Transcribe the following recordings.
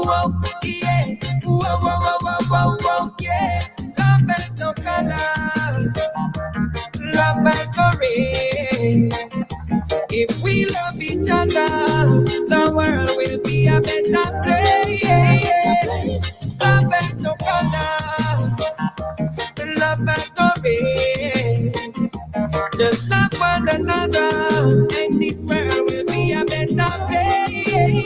whoa, yeah. Whoa, whoa, whoa, whoa, whoa, whoa, yeah. Love has no color. Love has no race. If we love each other, the world will be a better place. Love has no color. Love has no race. Just love one another, and this world will be a better place.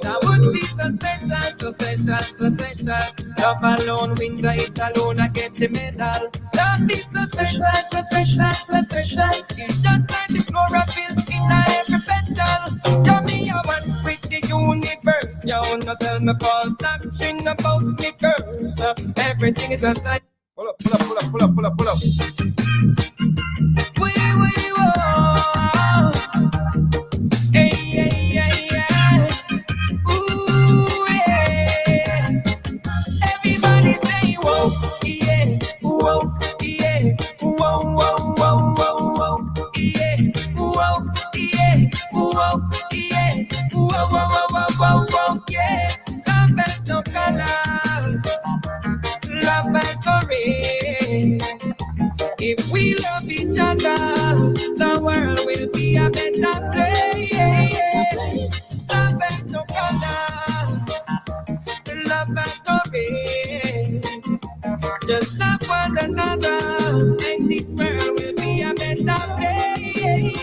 That would be so special, so special, so special. Love alone wins, it alone I get the medal. Love is so special, so special, so special. It's just like the chlorophyll in every petal. Tell me I want with the universe. You no tell me false doctrine about me curse. Everything is a sign. Pull up, pull up, pull up, pull up, pull up, pull up. Hey, hey, hey, hey. Ooh, yeah. Everybody say whoa, yeah, whoa, yeah, whoa, whoa, whoa, whoa, whoa, yeah, whoa, yeah, whoa, yeah, whoa, whoa, whoa, whoa, whoa, whoa, yeah. Love has no color, love has no race. If we love each other, the world will be a better place. Love has no color, love has no race. Just love one another, and this world will be a better place.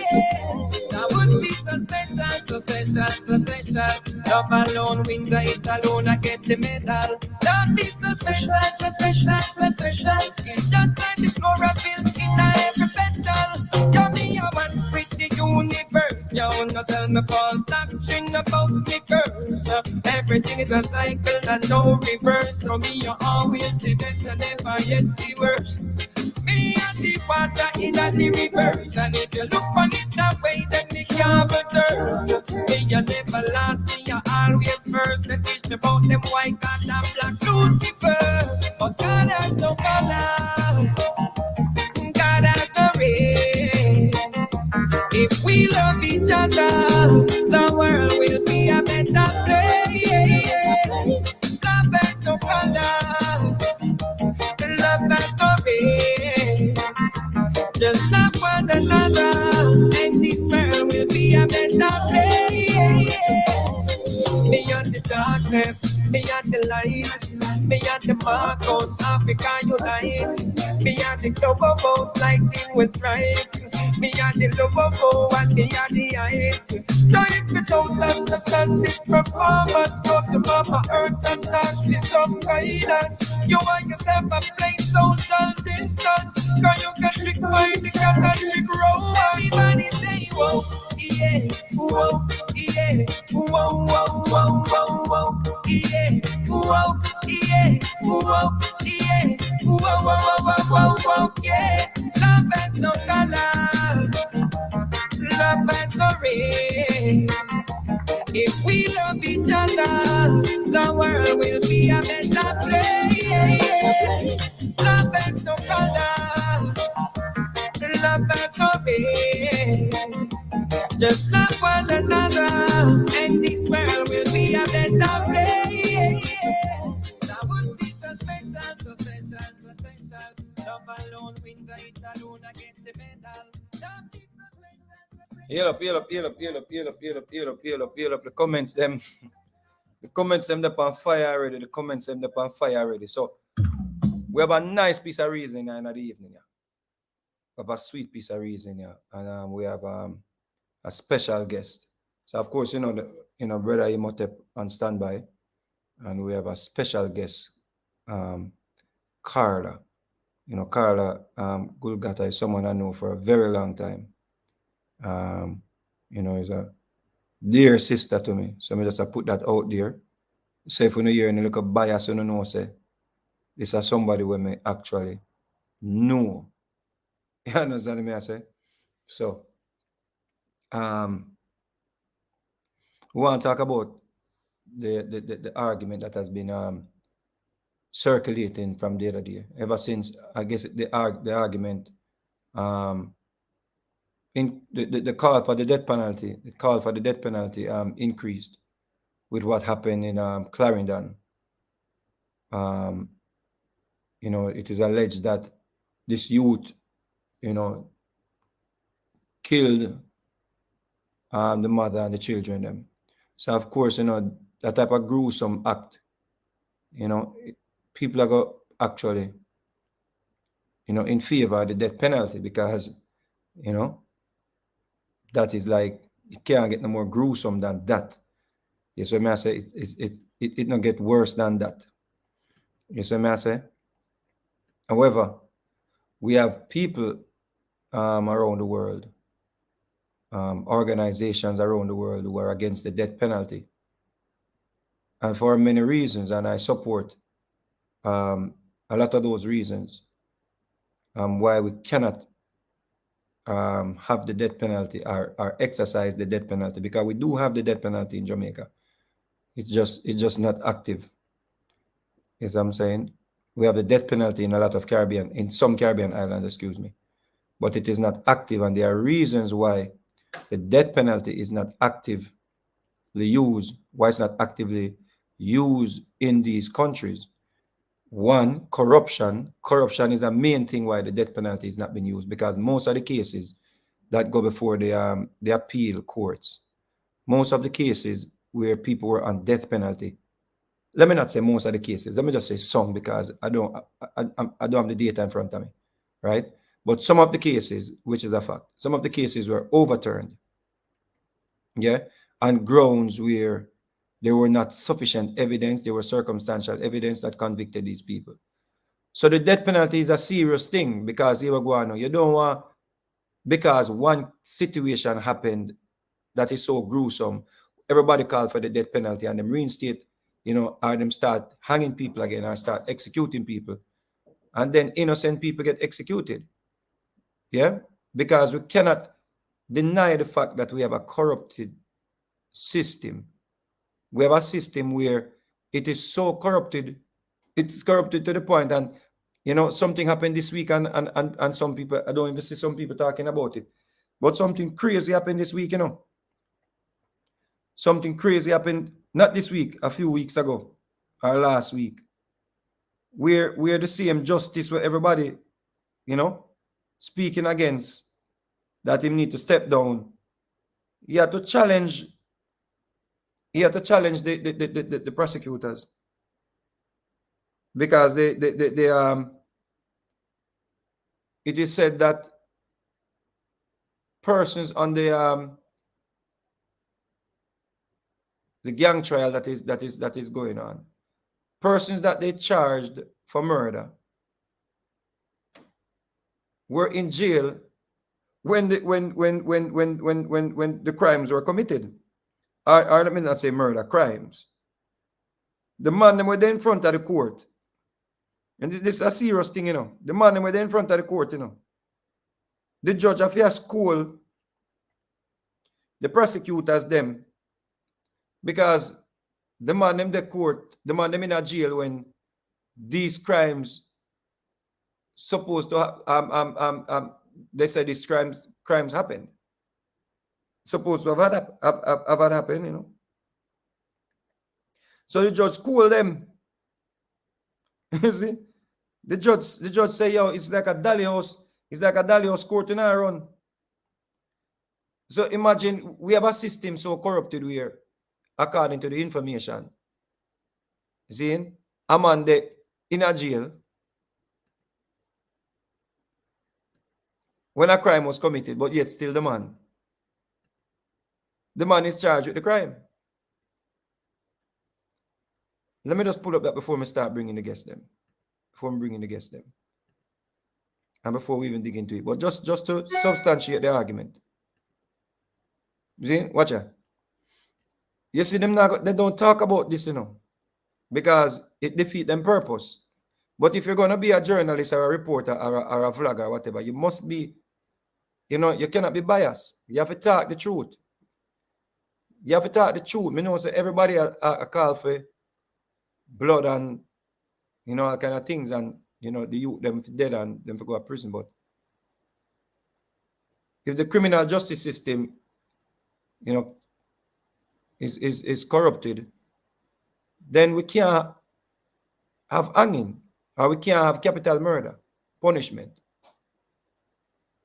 That would be so special, so special, so special. Love alone wins, it alone I get the medal. Love is so special, so special, so special. It's just like the chlorophyll in every petal. Tell me I want with the universe. You no tell me false doctrine about me curse. Everything is a cycle and no reverse. So me you always the best and never yet the worst. Me and the water in the reverse. And if you look on it that way, then me can't return. Me you never last, me you always first. They teach me about them white and black Lucifer. But God has no color, God has no race. If we love each other, the world will be a better place. Love has no color, love has no race. Just love one another, and this world will be a better place. Beyond the darkness, beyond the light, beyond the Marcos, Africa unite. Beyond the global votes, lighting was right. Beyond the global and beyond the heights. So if you don't understand this performance, go to Mama Earth and ask me some guidance. You want yourself a place social distance, cause you can trick by the cat and trick row. Everybody say whoa, yeah, whoa, yeah, whoa, whoa, whoa, whoa, whoa, yeah, whoa, yeah, whoa, yeah, whoa, whoa, whoa, whoa, whoa, whoa, yeah. Love has no color, love has no race. If we love each other, the world will be a better place. Love has no color, love has no race. Just love one another, and this world will be a better place. That would be so special, so special, so special. Love alone wins, it alone I get the medal. Love is so special. Heal up, heal up, heal up, heal up, heal up, heal up, heal up, heal up, heal up. The comments them, the comments them up on fire already. The comments them up on fire already. So we have a nice piece of reason in the evening. Yeah. We have a sweet piece of reason, yeah, and we have a special guest. So of course, brother Imhotep on standby, and we have a special guest, Carla. Carla Gulgata is someone I know for a very long time. Is a dear sister to me. So I just put that out there. Say if you hear any look of bias, you know, say this is somebody where me actually know. You understand me? I say. So we want to talk about the argument that has been circulating from the other day. Ever since I guess the argument in the call for the death penalty, increased with what happened in Clarendon. It is alleged that this youth, killed the mother and the children them. So of course, that type of gruesome act, people are go actually, in favor of the death penalty because, that is like, it can't get no more gruesome than that. Yes, so I say it not get worse than that. Yes, so I say. However, we have people around the world, organizations around the world who are against the death penalty, and for many reasons, and I support a lot of those reasons why we cannot have the death penalty or exercise the death penalty, because we do have the death penalty in Jamaica. It's just not active. Yes, I'm saying we have the death penalty in a lot of in some Caribbean islands, excuse me, but it is not active, and there are reasons why the death penalty is not actively used. Why it's not actively used in these countries? One, corruption. Corruption is a main thing why the death penalty is not being used, because most of the cases that go before the appeal courts, most of the cases where people were on death penalty, let me not say most of the cases, let me just say some, because I don't have the data in front of me, right? But some of the cases, which is a fact, some of the cases were overturned, yeah, on grounds where there were not sufficient evidence, there were circumstantial evidence that convicted these people. So the death penalty is a serious thing, because you don't want, because one situation happened that is so gruesome, everybody call for the death penalty and them reinstate, or them start hanging people again or start executing people. And then innocent people get executed. Yeah? Because we cannot deny the fact that we have a corrupted system. We have a system where it is so corrupted, it's corrupted to the point, and something happened this week, and some people, I don't even see some people talking about it, but something crazy happened this week, Something crazy happened, not this week, a few weeks ago, or last week, where the same justice where everybody, speaking against that him need to step down. He had to challenge the prosecutors, because it is said that persons on the gang trial that is going on, persons that they charged for murder were in jail when the crimes were committed. I mean, not say murder, crimes. The man them were there in front of the court. And this is a serious thing, The man them were there in front of the court, The judge of your school, the prosecutors them, because the man them the court, the man them in a jail when these crimes supposed to they said these crimes happened. Supposed to have happened, So the judge school them. You see? The judge say, yo, it's like a dolly house. It's like a dolly house court in our run. So imagine we have a system so corrupted where, according to the information, see, a man in a jail when a crime was committed, but yet still the man is charged with the crime. Let me just pull up that before we start bringing the guests them. And before we even dig into it. But just to substantiate the argument. See, watch it. You see, they don't talk about this, because it defeats them purpose. But if you're going to be a journalist or a reporter or a vlogger or whatever, you must be, you cannot be biased. You have to talk the truth. So everybody a call for blood and, all kind of things, and, the youth, them dead and them to go to prison. But if the criminal justice system, is corrupted, then we can't have hanging, or we can't have capital murder punishment.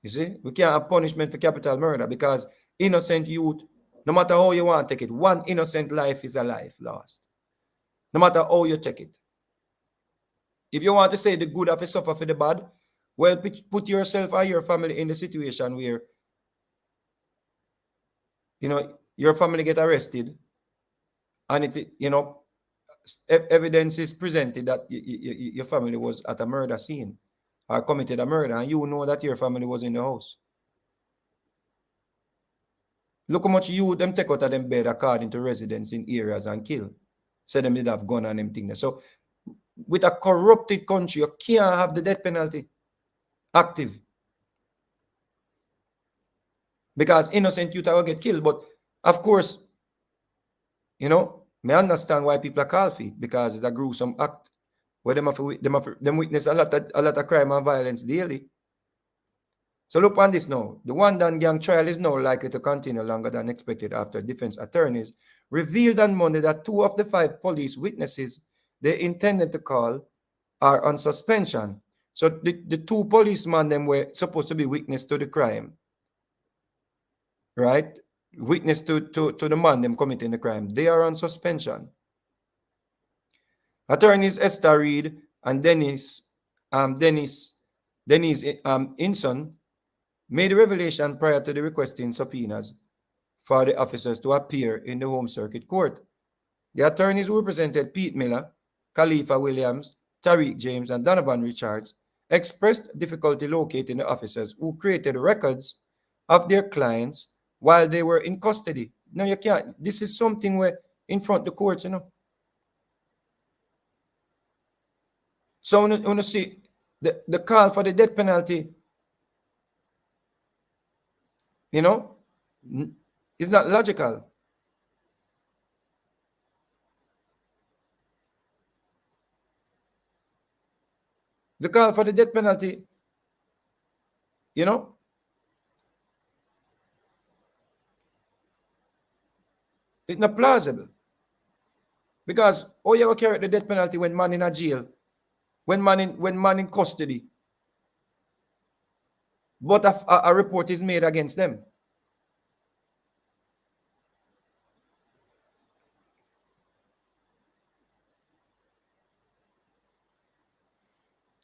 You see, we can't have punishment for capital murder because innocent youth, no matter how you want to take it, one innocent life is a life lost. No matter how you take it. If you want to say the good have to suffer for the bad, well, put yourself or your family in the situation where, you know, your family get arrested and it, you know, evidence is presented that your family was at a murder scene or committed a murder, and you know that your family was in the house. Look how much you them take out of them bed according to residents in areas and kill. Say them did have gun and them thing there. So with a corrupted country, you can't have the death penalty active. Because innocent youth will get killed. But of course, you know, I understand why people are called for it, because it's a gruesome act where them witness a lot of crime and violence daily. So look on this now. The Wandan gang trial is now likely to continue longer than expected after defense attorneys revealed on Monday that 2 of the 5 police witnesses they intended to call are on suspension. So the 2 policemen them were supposed to be witness to the crime, right? Witness to the man them committing the crime. They are on suspension. Attorneys Esther Reed and Dennis Inson made a revelation prior to the requesting subpoenas for the officers to appear in the Home Circuit Court. The attorneys who represented Pete Miller, Khalifa Williams, Tariq James, and Donovan Richards expressed difficulty locating the officers who created records of their clients while they were in custody. No, you can't. This is something where in front of the courts, you know. So when you see the call for the death penalty, you know, it's not logical. The call for the death penalty, you know, it's not plausible. Because how you carry the death penalty when man in a jail, when man in custody, but a report is made against them.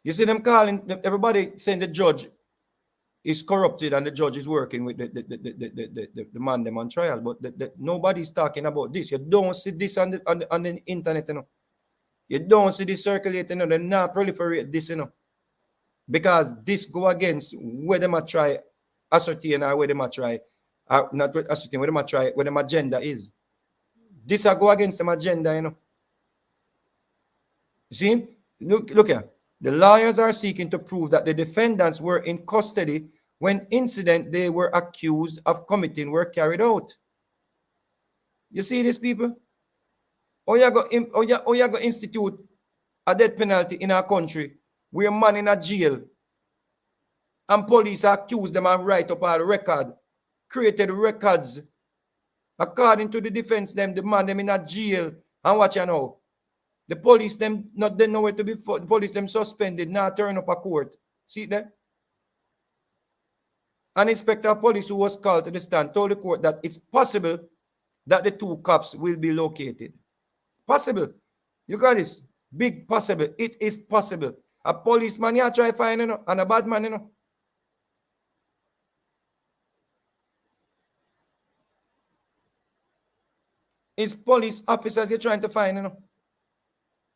You see them calling, everybody saying the judge is corrupted and the judge is working with the man them on trial, but nobody's talking about this. You don't see this on the internet, you know. You don't see this circulating, you know. They not proliferate this, you know, because this go against where they might try ascertain or where they might try not ascertain where they might try where the agenda is. This will go against the agenda, you know. You see, look here. The lawyers are seeking to prove that the defendants were in custody when incident they were accused of committing were carried out. You see these people? Or you go institute a death penalty in our country where man in a jail and police accuse them and write up a record, created records. According to the defense, them the man them in a jail and watch you know. The police them not they know where to be. The police them suspended, now turn up a court. See that? An inspector of police who was called to the stand told the court that it's possible that the 2 cops will be located. Possible. You got this. Big possible. It is possible. A policeman you try find, you know, and a bad man, you know. It's police officers you're trying to find, you know.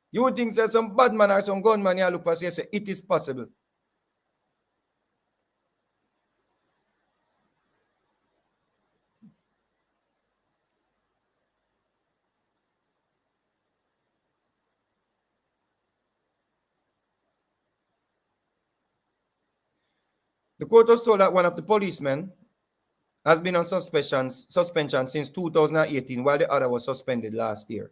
You would think there's some bad man or some gunman you look for, so you say it is possible. The court was told that one of the policemen has been on suspension since 2018, while the other was suspended last year.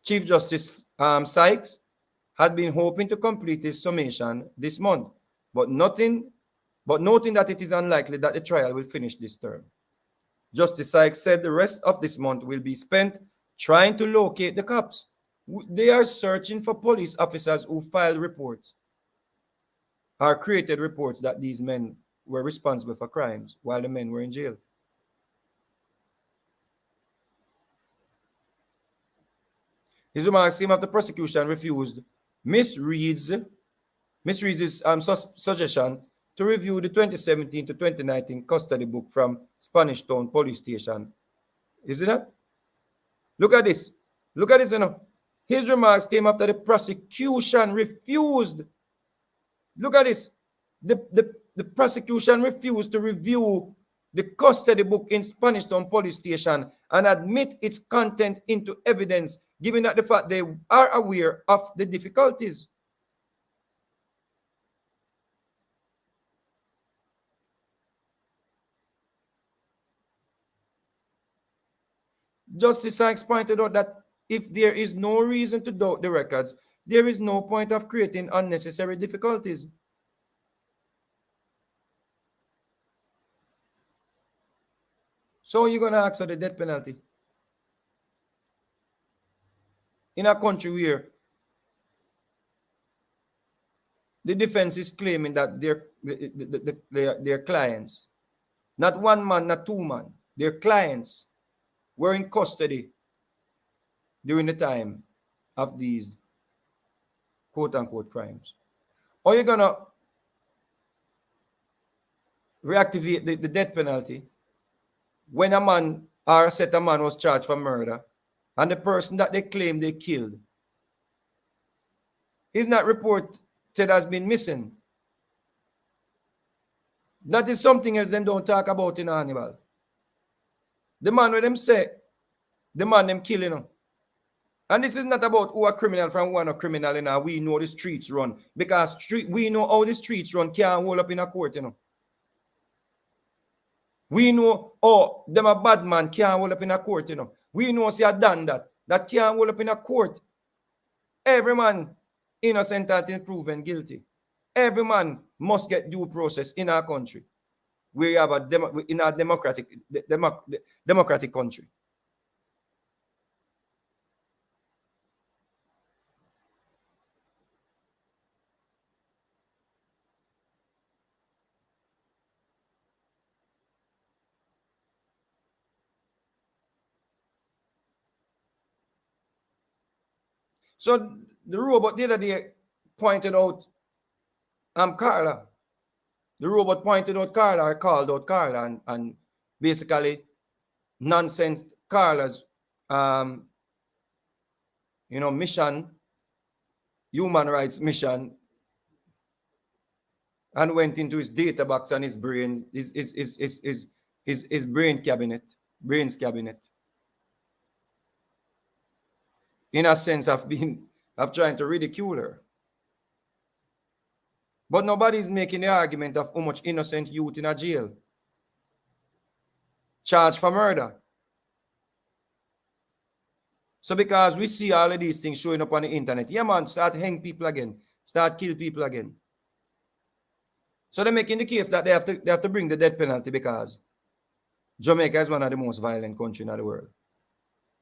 Chief Justice Sykes had been hoping to complete his summation this month, but noting that it is unlikely that the trial will finish this term. Justice Sykes said the rest of this month will be spent trying to locate the cops. They are searching for police officers who filed reports or created reports that these men were responsible for crimes while the men were in jail. His remarks came after the prosecution refused Miss Reed's suggestion to review the 2017 to 2019 custody book from Spanish Town Police Station. Is it that? Look at this. Look at this, you know. His remarks came after the prosecution refused. Look at this. The prosecution refused to review the custody book in Spanish Town Police Station and admit its content into evidence, given that the fact they are aware of the difficulties. Justice Sykes pointed out that if there is no reason to doubt the records, there is no point of creating unnecessary difficulties. So you're going to ask for the death penalty in a country where the defense is claiming that their clients, not one man, not two men, their clients were in custody during the time of these quote-unquote crimes. Or you're going to reactivate the death penalty when a man or a set of man was charged for murder and the person that they claim they killed is not reported as being missing. That is something else them don't talk about in Hannibal. The man with them say, the man them killing them. And this is not about who a criminal from one a criminal, you know. We know the streets run. Because we know how the streets run can't hold up in a court, you know. We know, oh, them a bad man can't hold up in a court, you know. We know see a done that can't hold up in a court. Every man innocent until proven guilty. Every man must get due process in our country. We have in a democratic country. So the robot the other day pointed out Carla. The robot pointed out Carla, or called out Carla, and basically nonsense Carla's mission, human rights mission, and went into his data box and his brain, his brains cabinet. In a sense of trying to ridicule her. But nobody's making the argument of how much innocent youth in a jail charged for murder. So because we see all of these things showing up on the internet, yeah man, start hang people again, start kill people again. So they're making the case that they have to bring the death penalty because Jamaica is one of the most violent countries in the world,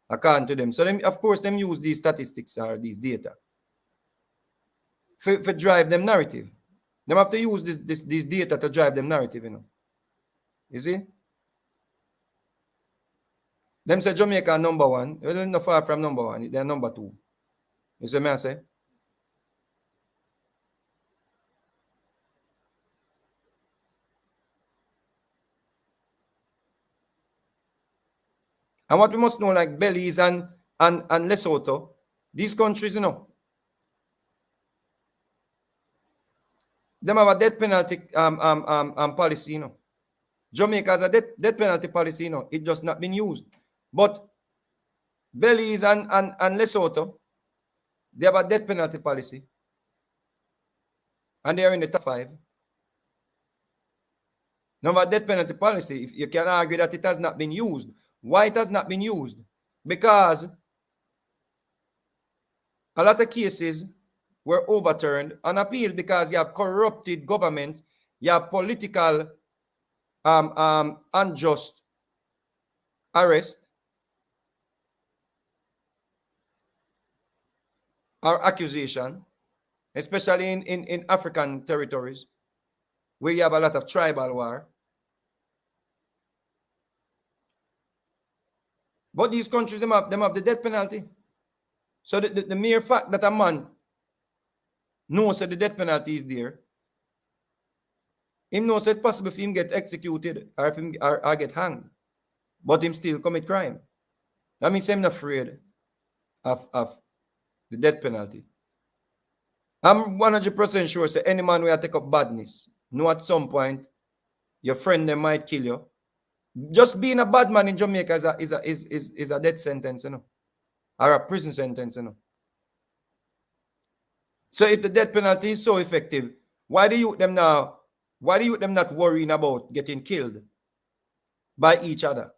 according to them. So of course, them use these statistics or these data for drive them narrative. They have to use this data to drive them narrative, you know. You see? Them say Jamaica number one. They're not far from number one. They're number two. You see what I say? And what we must know, like Belize and Lesotho, these countries, you know, them have a death penalty policy, you know. Jamaica has a death penalty policy, you know. It just not been used. But Belize and Lesotho, they have a death penalty policy. And they are in the top 5. Now, a death penalty policy, if you can argue that it has not been used. Why it has not been used? Because a lot of cases were overturned and appealed because you have corrupted government, you have political unjust arrest, or accusation, especially in African territories where you have a lot of tribal war. But these countries, them have the death penalty. So the mere fact that a man knows that the death penalty is there, him knows it's possible for him get executed or, if him, or get hanged, but him still commit crime. That means I'm not afraid of the death penalty. I'm 100% sure say any man will take up badness, know at some point your friend them might kill you. Just being a bad man in Jamaica is a death sentence, you know, or a prison sentence, you know. So if the death penalty is so effective, why do you them now? Why do you them not worrying about getting killed by each other?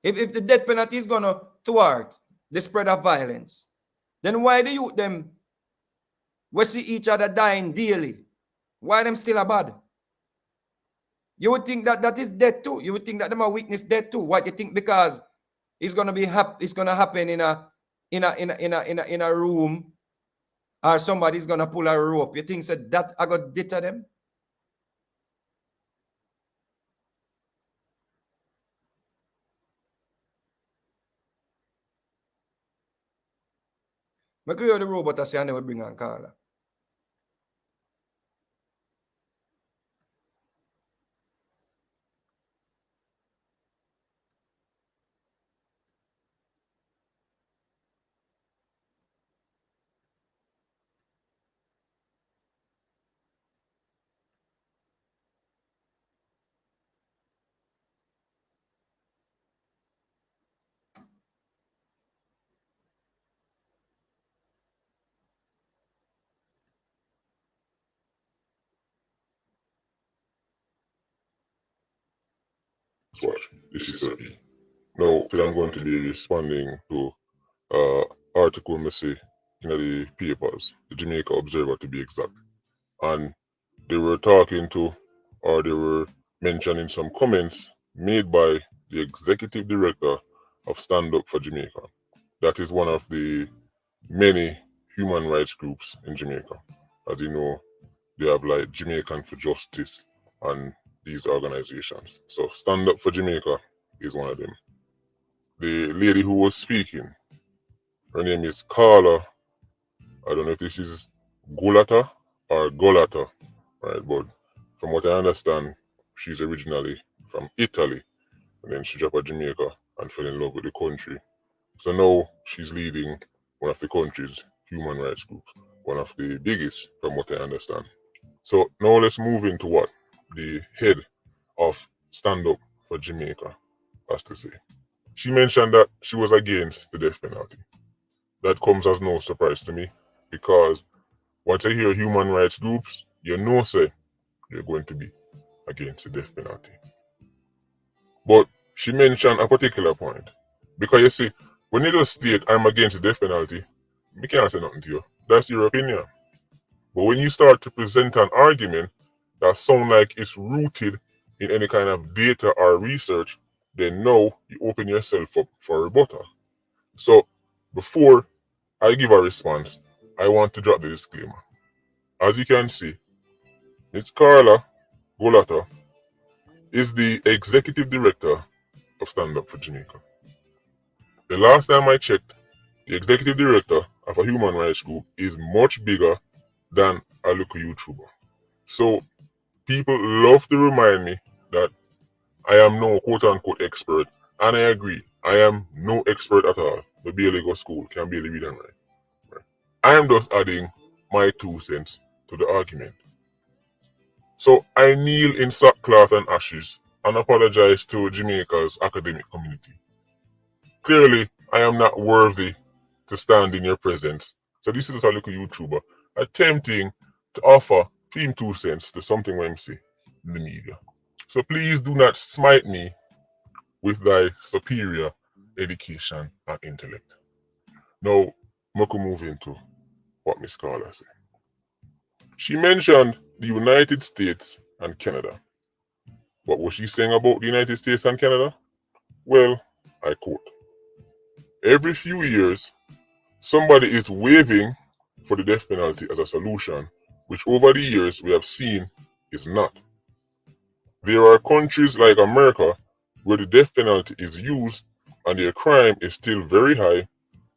If the death penalty is gonna thwart the spread of violence, then why do you them we see each other dying daily? Why them still a bad? You would think that that is death too. You would think that them are witness death too. What you think? Because it's gonna be it's gonna happen in a room, or somebody's gonna pull a rope. You think that I got deter them? I create the robot I say I never bring on Carla. Watch. This is Sir. Now, today I'm going to be responding to article I see in the papers, the Jamaica Observer to be exact. And they were talking to, or they were mentioning some comments made by the executive director of Stand Up for Jamaica. That is one of the many human rights groups in Jamaica. As you know, they have like Jamaican for Justice and these organizations. So Stand Up for Jamaica is one of them. The lady who was speaking, her name is Carla. I don't know if this is Gulata or Golata, right? But from what I understand, she's originally from Italy, and then she dropped at Jamaica and fell in love with the country. So now she's leading one of the country's human rights groups, one of the biggest, from what I understand. So now let's move into what the head of Stand Up for Jamaica has to say. She mentioned that she was against the death penalty. That comes as no surprise to me, because once I hear human rights groups, you know, say you're going to be against the death penalty. But she mentioned a particular point, because you see, when you just state I'm against the death penalty, we can't say nothing to you. That's your opinion. But when you start to present an argument that sounds like it's rooted in any kind of data or research, then now you open yourself up for rebuttal. So before I give a response, I want to drop the disclaimer. As you can see, Ms. Carla Golata is the executive director of Stand Up for Jamaica. The last time I checked, the executive director of a human rights group is much bigger than a local YouTuber. So people love to remind me that I am no quote-unquote expert, and I agree, I am no expert at all. I barely go to school, can barely read and write. Right? I am just adding my 2 cents to the argument. So I kneel in sackcloth and ashes and apologize to Jamaica's academic community. Clearly, I am not worthy to stand in your presence. So this is just a little YouTuber attempting to offer him 2 cents to something when see in the media. So please do not smite me with thy superior education and intellect. Now, I can move into what Miss Carla said. She mentioned the United States and Canada. What was she saying about the United States and Canada? Well, I quote, every few years, somebody is waving for the death penalty as a solution, which over the years we have seen is not. There are countries like America where the death penalty is used and their crime is still very high.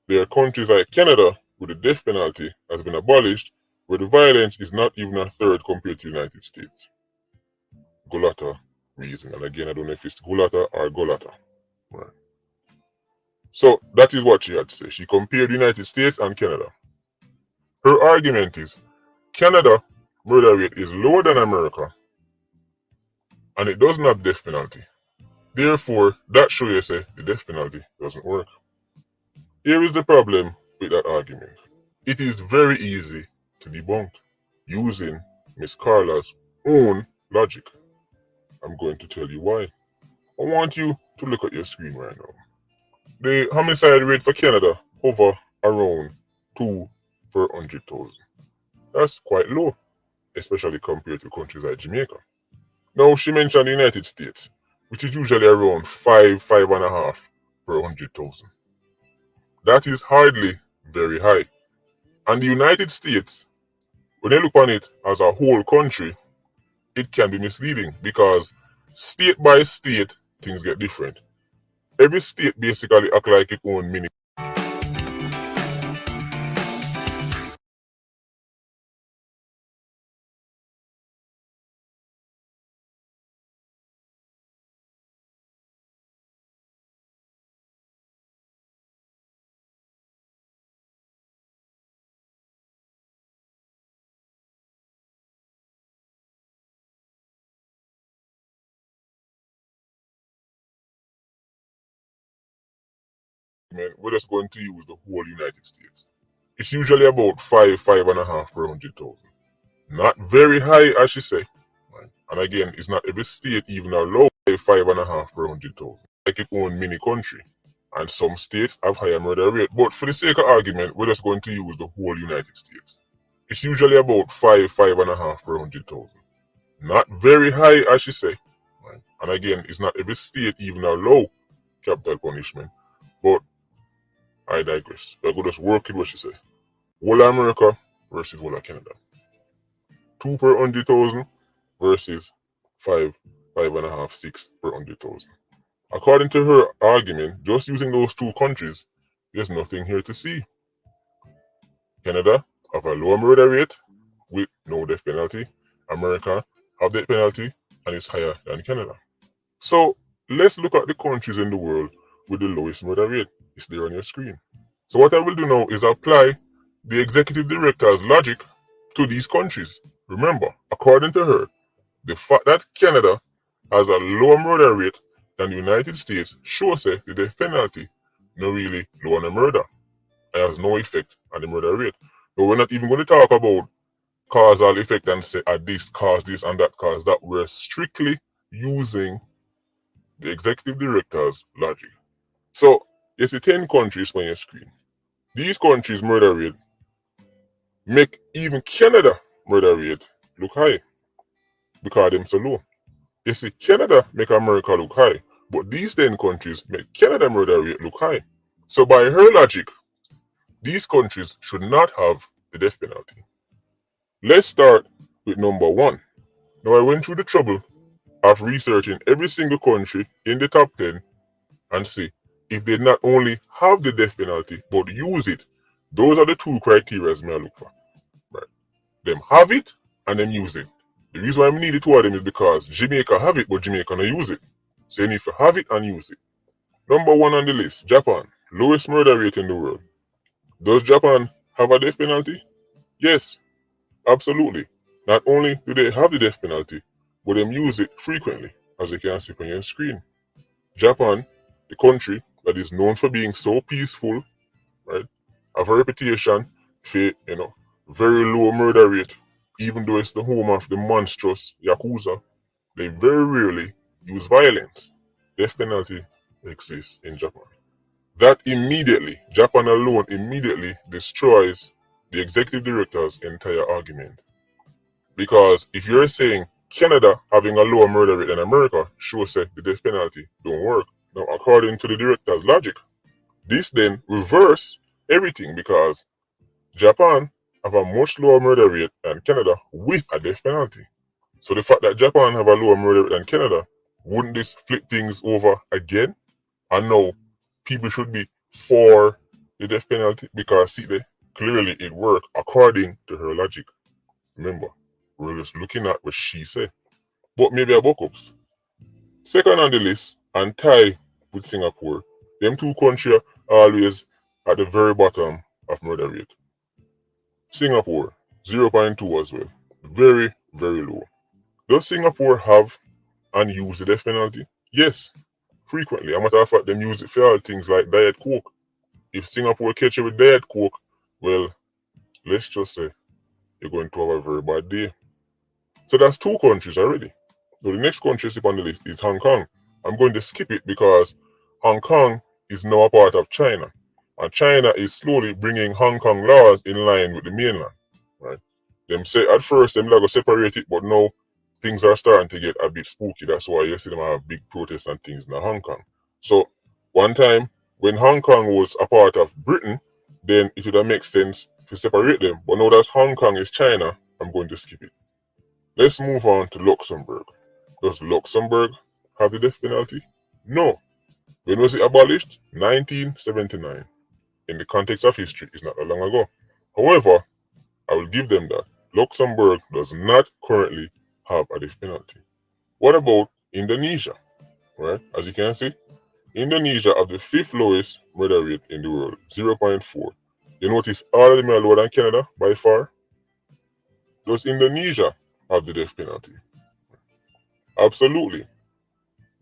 There are countries like Canada where the death penalty has been abolished, where the violence is not even a third compared to the United States. Golata reason. And again, I don't know if it's Gulata or Golata. Right. So that is what she had to say. She compared the United States and Canada. Her argument is Canada murder rate is lower than America and it doesn't have death penalty. Therefore, that shows you say the death penalty doesn't work. Here is the problem with that argument. It is very easy to debunk using Miss Carla's own logic. I'm going to tell you why. I want you to look at your screen right now. The homicide rate for Canada hover around 2 per 100,000. That's quite low, especially compared to countries like Jamaica. Now, she mentioned the United States, which is usually around 5.5 per 100,000. That is hardly very high. And the United States, when you look on it as a whole country, it can be misleading because state by state, things get different. Every state basically act like its own mini. We're just going to use the whole United States. It's usually about 5.5 per 100,000. Not very high, as she say. Right? And again, it's not every state even allow 5.5 per 100,000. Like its own mini country. And some states have higher murder rate. But for the sake of argument, we're just going to use the whole United States. It's usually about 5.5 per 100,000. Not very high, as she say. Right? And again, it's not every state even allow capital punishment. But I digress. We're going to just work with what she say. Whole America versus whole Canada. 2 per 100,000 versus 5.5, 6 per 100,000. According to her argument, just using those two countries, there's nothing here to see. Canada have a lower murder rate with no death penalty. America have death penalty and it's higher than Canada. So let's look at the countries in the world with the lowest murder rate. It's there on your screen. So what I will do now is apply the executive director's logic to these countries. Remember, according to her, the fact that Canada has a lower murder rate than the United States shows that the death penalty no really low on the murder and has no effect on the murder rate. But we're not even going to talk about causal effect and say this cause this and that cause that. We're strictly using the executive director's logic. So you see 10 countries on your screen. These countries' murder rate make even Canada murder rate look high because them so low. You see, Canada make America look high, but these 10 countries make Canada murder rate look high. So by her logic, these countries should not have the death penalty. Let's start with number 1. Now I went through the trouble of researching every single country in the top 10 and see if they not only have the death penalty but use it. Those are the two criteria I look for. Right. Them have it and them use it. The reason why I need the two of them is because Jamaica have it but Jamaica don't use it. So you need to have it and use it. Number 1 on the list, Japan. Lowest murder rate in the world. Does Japan have a death penalty? Yes, absolutely. Not only do they have the death penalty, but them use it frequently, as you can see on your screen. Japan, the country that is known for being so peaceful, right, have a reputation for, very low murder rate, even though it's the home of the monstrous Yakuza. They very rarely use violence. Death penalty exists in Japan. That immediately, Japan alone immediately destroys the executive director's entire argument. Because if you're saying Canada having a lower murder rate than America shows that the death penalty don't work. Now, according to the director's logic, this then reverse everything because Japan have a much lower murder rate than Canada with a death penalty. So the fact that Japan have a lower murder rate than Canada, wouldn't this flip things over again? And now people should be for the death penalty because see, clearly it worked according to her logic. Remember, we're just looking at what she said. But maybe a buck ups. Second on the list, and tie with Singapore, them two countries are always at the very bottom of murder rate. Singapore, 0.2 as well. Very, very low. Does Singapore have and use the death penalty? Yes, frequently. As a matter of fact, them use it for all things like Diet Coke. If Singapore catch you with Diet Coke, well, let's just say you're going to have a very bad day. So that's two countries already. So the next country on the list is Hong Kong. I'm going to skip it because Hong Kong is now a part of China. And China is slowly bringing Hong Kong laws in line with the mainland. Right? Them say at first them like to separate it, but now things are starting to get a bit spooky. That's why you see them have big protests and things in Hong Kong. So one time when Hong Kong was a part of Britain, then it would have make sense to separate them. But now that Hong Kong is China, I'm going to skip it. Let's move on to Luxembourg. Does Luxembourg have the death penalty? No. When was it abolished? 1979. In the context of history, it's not that long ago. However, I will give them that. Luxembourg does not currently have a death penalty. What about Indonesia? Right? As you can see, Indonesia have the 5th lowest murder rate in the world, 0.4. You notice all of them are lower than Canada by far. Does Indonesia have the death penalty? Absolutely.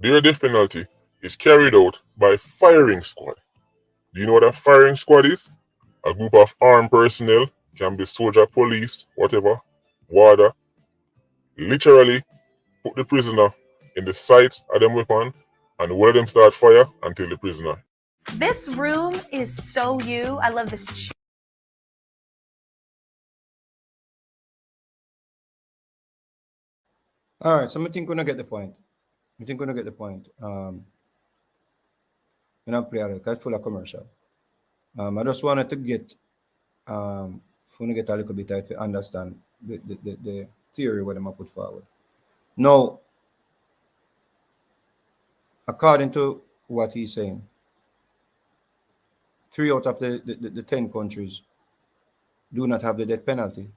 Their death penalty is carried out by firing squad. Do you know what a firing squad is? A group of armed personnel, can be soldier, police, whatever, water, literally put the prisoner in the sight of them weapon and let them start fire until the prisoner. This room is so you. I love this. All right, so I think we're gonna get the point. I think we're gonna get the point. When I play it's full of commercial. I just wanted to get get a little bit to understand the theory what I'm put forward. Now, according to what he's saying, 3 out of the 10 countries do not have the death penalty,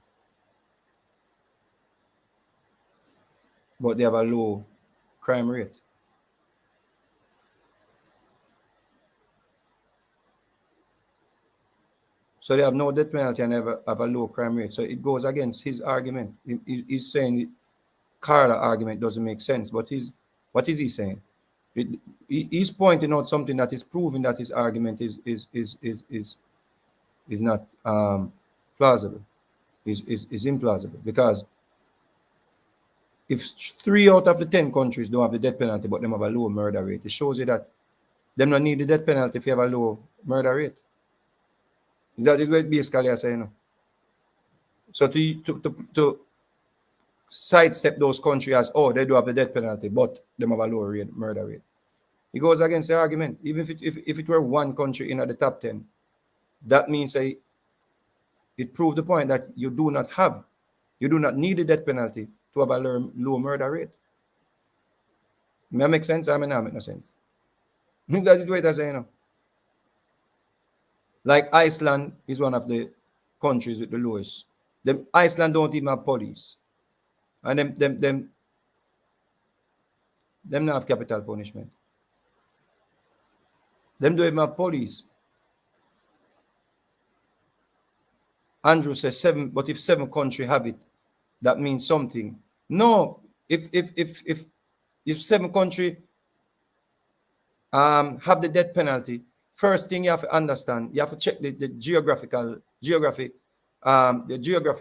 but they have a low crime rate. So they have no death penalty and have a low crime rate. So it goes against his argument. He's saying Carla's argument doesn't make sense. But what is he saying? He's pointing out something that is proving that his argument is not plausible. Is implausible. Because if 3 out of the 10 countries don't have the death penalty, but them have a low murder rate, it shows you that them don't need the death penalty if you have a low murder rate. That is what basically I say, you know. So to sidestep those countries as, oh, they do have the death penalty, but they have a lower rate, murder rate. It goes against the argument. Even if it were one country in the top 10, that means it proved the point that you do not need the death penalty to have a low murder rate. May that make sense? I mean, that make no sense. That is what I say, you know. Like Iceland is one of the countries with the lowest. Iceland don't even have police. And them not have capital punishment. Them don't even have police. Andrew says 7, but if 7 countries have it, that means something. No, if 7 countries have the death penalty, first thing you have to understand, you have to check the geography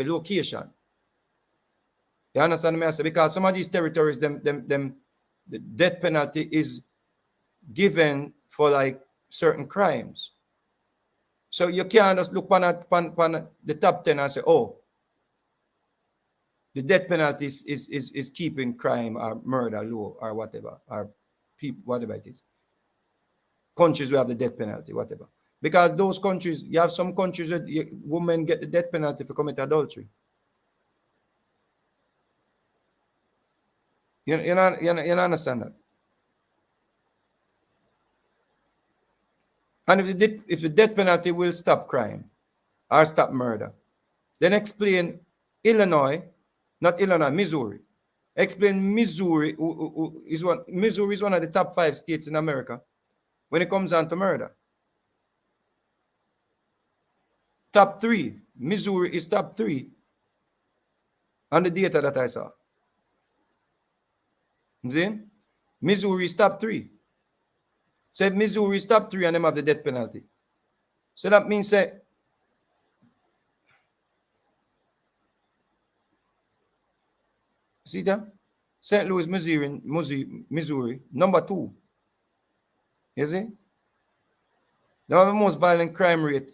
location. You understand me? I say? Because some of these territories, the death penalty is given for like certain crimes. So you can't just look on the top 10 and say, oh, the death penalty is keeping crime or murder low or whatever, or people, whatever it is. Countries will have the death penalty, whatever. Because those countries, you have some countries where women get the death penalty for commit adultery. You understand that? And if the death penalty will stop crime or stop murder, then explain Illinois, not Illinois, Missouri. Explain Missouri Missouri is one of the top 5 states in America when it comes down to murder. Top 3. Missouri is top 3 on the data that I saw. Then Missouri is top 3. So if Missouri is top 3 and them have the death penalty. So that means that see that? St. Louis, Missouri, number 2. You see? They have the most violent crime rate.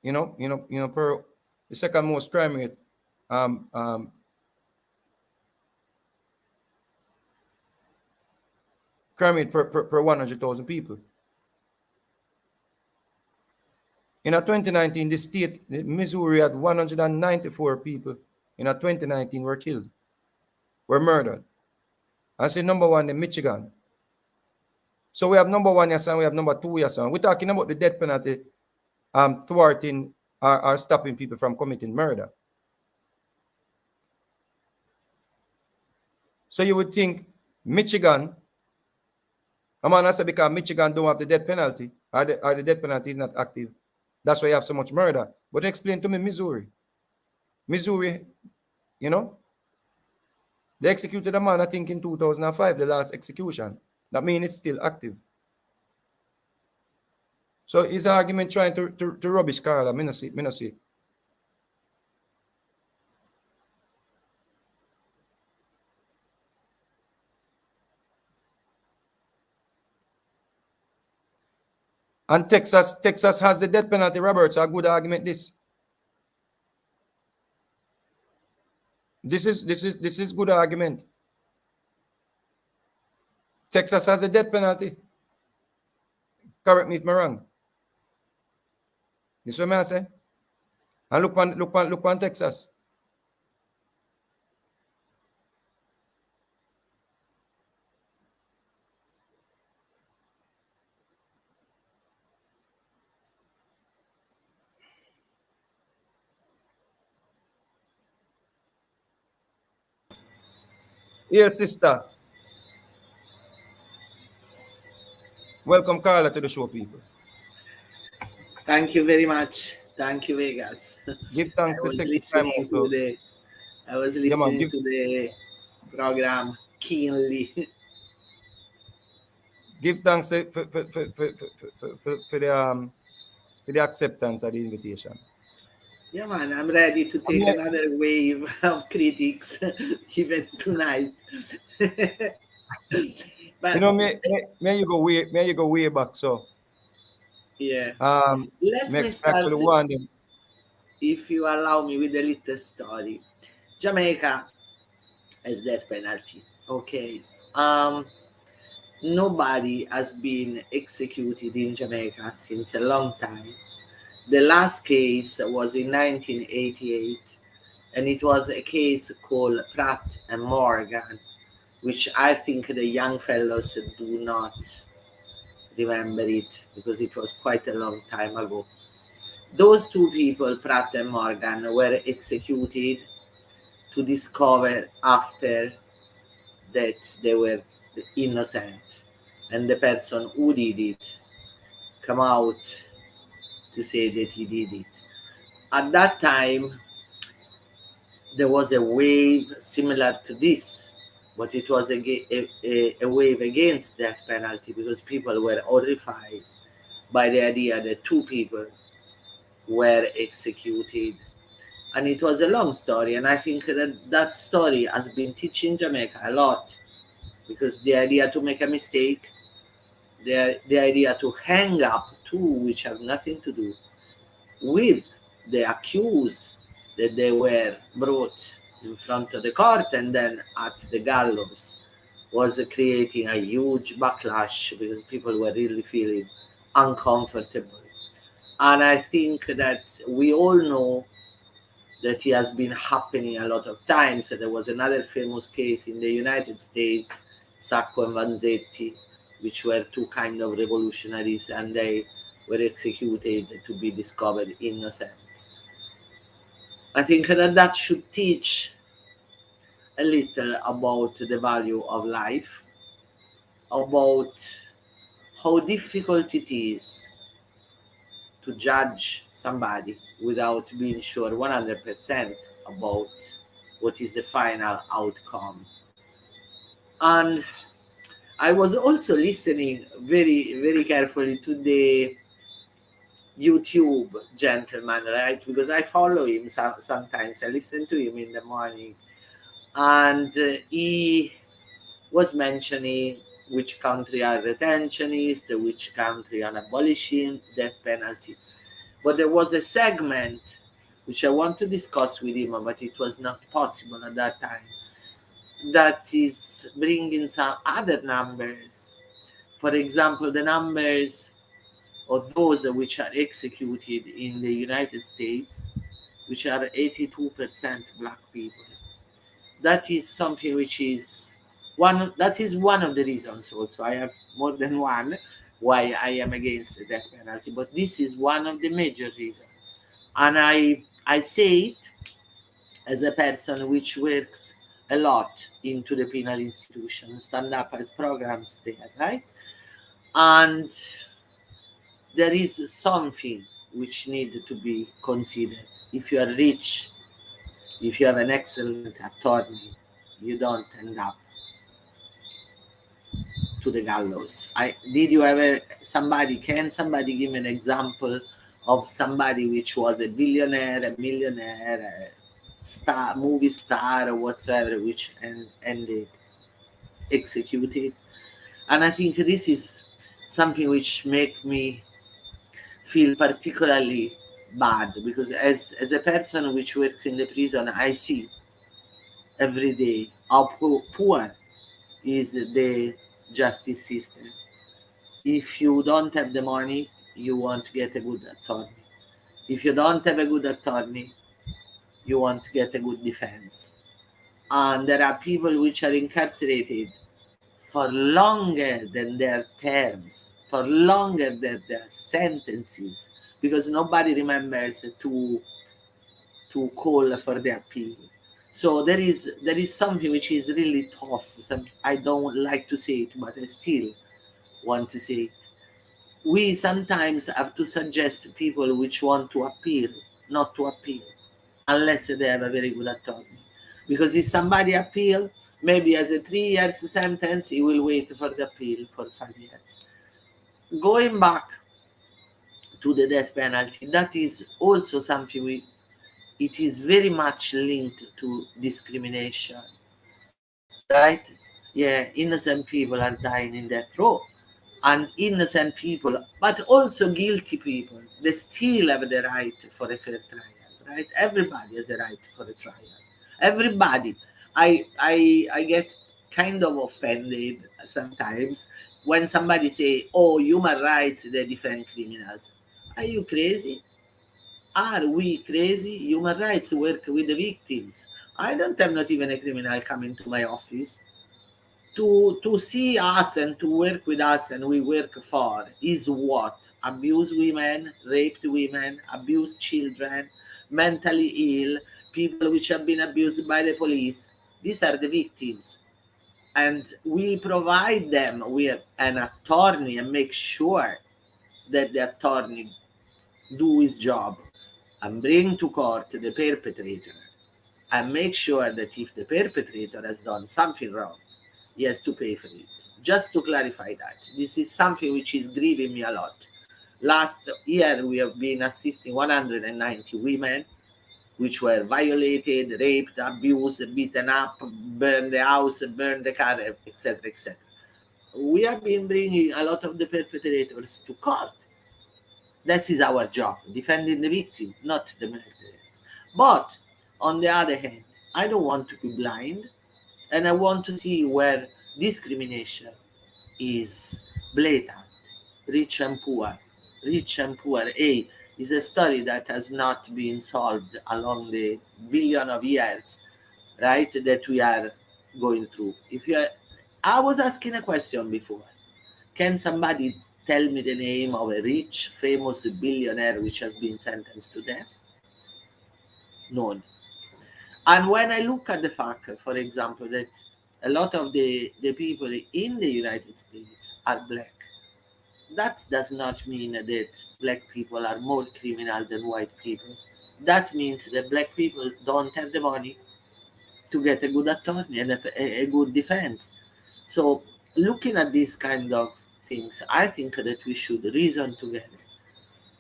Per the second most crime rate. Crime rate per 100,000 people. In 2019, the state, Missouri, had 194 people in 2019 were killed, were murdered. I say number 1 in Michigan. So we have number 1, yes, and we have number 2, yes. We're talking about the death penalty thwarting or stopping people from committing murder. So you would think Michigan, a man has to because Michigan don't have the death penalty, or the death penalty is not active. That's why you have so much murder. But explain to me Missouri. Missouri, they executed a man, I think, in 2005, the last execution. That means it's still active. So his argument trying to rubbish Carla. Me no see. And Texas has the death penalty, Robert. So a good argument this. This is good argument. Texas has a death penalty. Correct me if I'm wrong. This is what I say. And look on Texas. Yes, sister. Welcome, Carla, to the show, people. Thank you very much. Thank you, Vegas. Give thanks I to was take the time listening out. to the program keenly. Give thanks for the acceptance of the invitation. Yeah, man, I'm ready to take another wave of critics, even tonight. But may you go way back. So yeah, let me start. If you allow me, with a little story. Jamaica has death penalty. Okay. Nobody has been executed in Jamaica since a long time. The last case was in 1988, and it was a case called Pratt and Morgan, which I think the young fellows do not remember it because it was quite a long time ago. Those two people, Pratt and Morgan, were executed to discover after that they were innocent, and the person who did it come out to say that he did it. At that time, there was a wave similar to this, but it was a wave against death penalty because people were horrified by the idea that two people were executed. And it was a long story, and I think that story has been teaching Jamaica a lot, because the idea to make a mistake, the idea to hang up two which have nothing to do with the accused, that they were brought in front of the court and then at the gallows, was creating a huge backlash because people were really feeling uncomfortable. And I think that we all know that it has been happening a lot of times. There was another famous case in the United States, Sacco and Vanzetti, which were two kind of revolutionaries, and they were executed to be discovered innocent. I think that should teach a little about the value of life, about how difficult it is to judge somebody without being sure 100% about what is the final outcome. And I was also listening very, very carefully to the YouTube gentleman, right? Because I follow him sometimes. I listen to him in the morning. And he was mentioning which country are retentionists, which country are abolishing death penalty. But there was a segment which I want to discuss with him, but it was not possible at that time, that is bringing some other numbers. For example, the numbers of those which are executed in the United States, which are 82% black people. That is something which is that is one of the reasons also. I have more than one why I am against the death penalty, but this is one of the major reasons. And I say it as a person which works a lot into the penal institution, stand up as programs there, right? And there is something which needs to be considered. If you are rich, if you have an excellent attorney, you don't end up to the gallows. Can somebody give me an example of somebody which was a billionaire, a millionaire, a star, movie star, or whatsoever, which ended executed? And I think this is something which makes me feel particularly bad, because as a person which works in the prison, I see every day how poor is the justice system. If you don't have the money, you won't get a good attorney. If you don't have a good attorney, you won't get a good defense. And there are people which are incarcerated for longer than their terms, for longer than their sentences, because nobody remembers to call for the appeal. So there is something which is really tough. I don't like to say it, but I still want to say it. We sometimes have to suggest people which want to appeal not to appeal unless they have a very good attorney. Because if somebody appeal, maybe as a 3 years sentence, he will wait for the appeal for 5 years. Going back to the death penalty, that is also something it is very much linked to discrimination, right? Yeah, innocent people are dying in death row, and innocent people, but also guilty people, they still have the right for a fair trial, right? Everybody has a right for a trial. Everybody. I get kind of offended sometimes when somebody say, "Oh, human rights, they defend criminals." Are you crazy? Are we crazy? Human rights work with the victims. I don't have not even a criminal coming to my office to see us and to work with us, and we work for is what? Abused women, raped women, abused children, mentally ill, people which have been abused by the police. These are the victims. And we provide them with an attorney and make sure that the attorney do his job and bring to court the perpetrator and make sure that if the perpetrator has done something wrong, he has to pay for it. Just to clarify that, this is something which is grieving me a lot. Last year, we have been assisting 190 women which were violated, raped, abused, beaten up, burned the house, burned the car, etc., etc. We have been bringing a lot of the perpetrators to court. This is our job, defending the victim, not the murderers. But on the other hand, I don't want to be blind, and I want to see where discrimination is blatant. Rich and poor. Hey, It's a story that has not been solved along the billion of years, right, that we are going through. I was asking a question before. Can somebody tell me the name of a rich, famous billionaire which has been sentenced to death? None. And when I look at the fact, for example, that a lot of the people in the United States are black, that does not mean that black people are more criminal than white people. That means that black people don't have the money to get a good attorney and a good defense. So looking at these kind of things, I think that we should reason together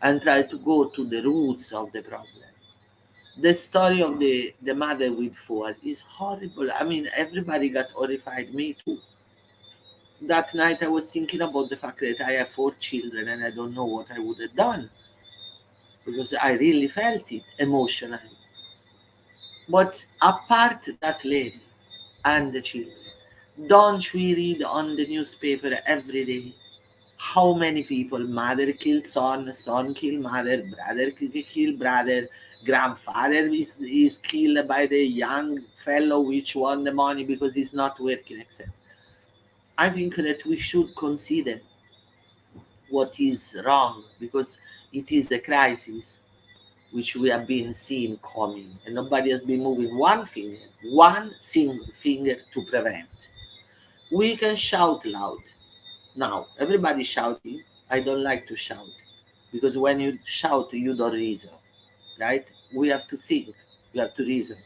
and try to go to the roots of the problem. The story of the mother with four is horrible. I mean, everybody got horrified, me too. That night I was thinking about the fact that I have 4 children and I don't know what I would have done, because I really felt it emotionally. But apart that lady and the children, don't we read on the newspaper every day how many people, mother killed son, son killed mother, brother killed brother, grandfather is killed by the young fellow which won the money because he's not working, etc. I think that we should consider what is wrong, because it is the crisis which we have been seeing coming, and nobody has been moving one single finger to prevent. We can shout loud. Now, everybody shouting. I don't like to shout, because when you shout, you don't reason, right? We have to think, we have to reason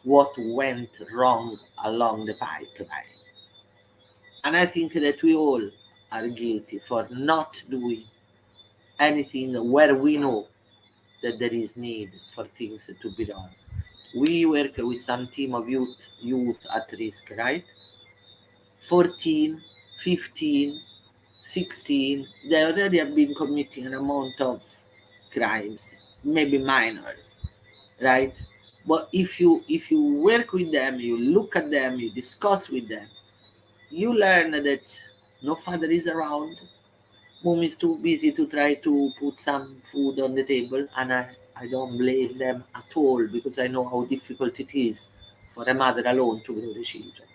what went wrong along the pipeline. And I think that we all are guilty for not doing anything where we know that there is need for things to be done. We work with some team of youth at risk, right? 14, 15, 16, they already have been committing an amount of crimes, maybe minors, right? But if you work with them, you look at them, you discuss with them, you learn that no father is around, mom is too busy to try to put some food on the table, and I don't blame them at all, because I know how difficult it is for a mother alone to grow the children.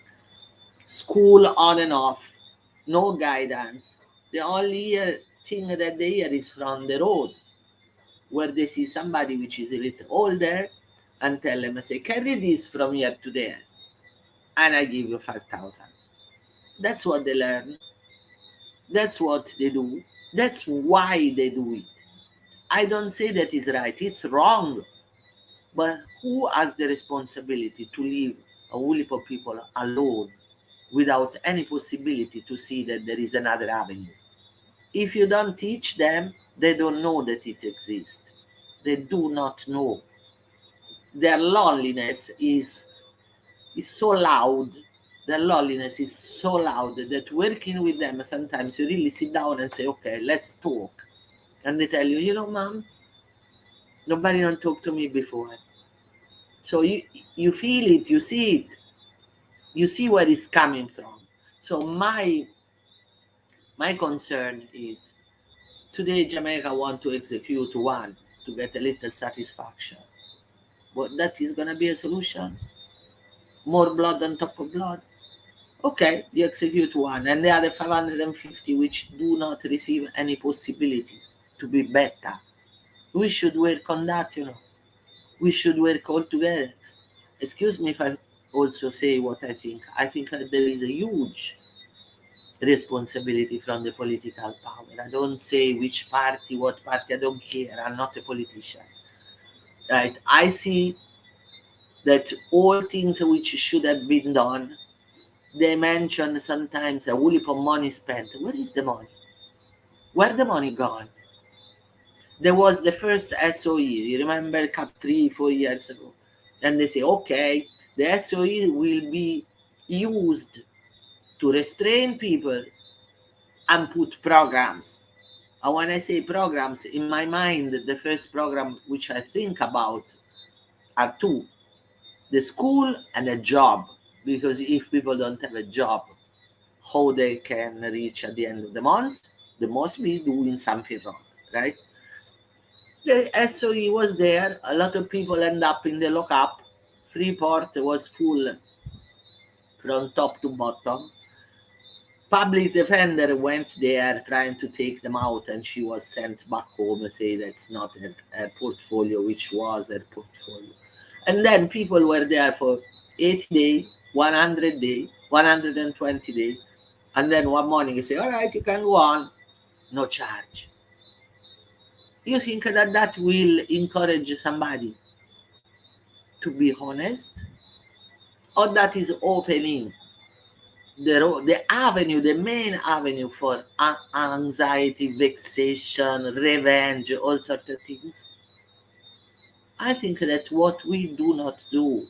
School on and off, no guidance. The only thing that they hear is from the road, where they see somebody which is a little older and tell them, I say, carry this from here to there, and I give you 5,000. That's what they learn. That's what they do. That's why they do it. I don't say that is right. It's wrong. But who has the responsibility to leave a whole heap of people alone without any possibility to see that there is another avenue? If you don't teach them, they don't know that it exists. They do not know. Their loneliness is so loud. Their loneliness is so loud that working with them, sometimes you really sit down and say, okay, let's talk. And they tell you, you know, mom, nobody don't talk to me before. So you feel it, you see it. You see where it's coming from. So my concern is, today Jamaica want to execute one to get a little satisfaction. But that is going to be a solution. More blood on top of blood. Okay, you execute one, and the other 550 which do not receive any possibility to be better. We should work on that, you know. We should work all together. Excuse me if I also say what I think. I think that there is a huge responsibility from the political power. I don't say which party, what party, I don't care. I'm not a politician. Right? I see that all things which should have been done, they mention sometimes a whole heap of money spent. Where is the money? Where the money gone? There was the first SOE, you remember, 3-4 years ago. And they say, okay, the SOE will be used to restrain people and put programs. And when I say programs, in my mind, the first program which I think about are 2, the school and a job. Because if people don't have a job, how they can reach at the end of the month? They must be doing something wrong, right? The SOE was there. A lot of people end up in the lockup. Freeport was full from top to bottom. Public defender went there trying to take them out, and she was sent back home and say that's not her portfolio, which was her portfolio. And then people were there for 80 days, 100 days, 120 days. And then one morning you say, all right, you can go on, no charge. You think that that will encourage somebody to be honest? Or that is opening the avenue, the main avenue for anxiety, vexation, revenge, all sorts of things? I think that what we do not do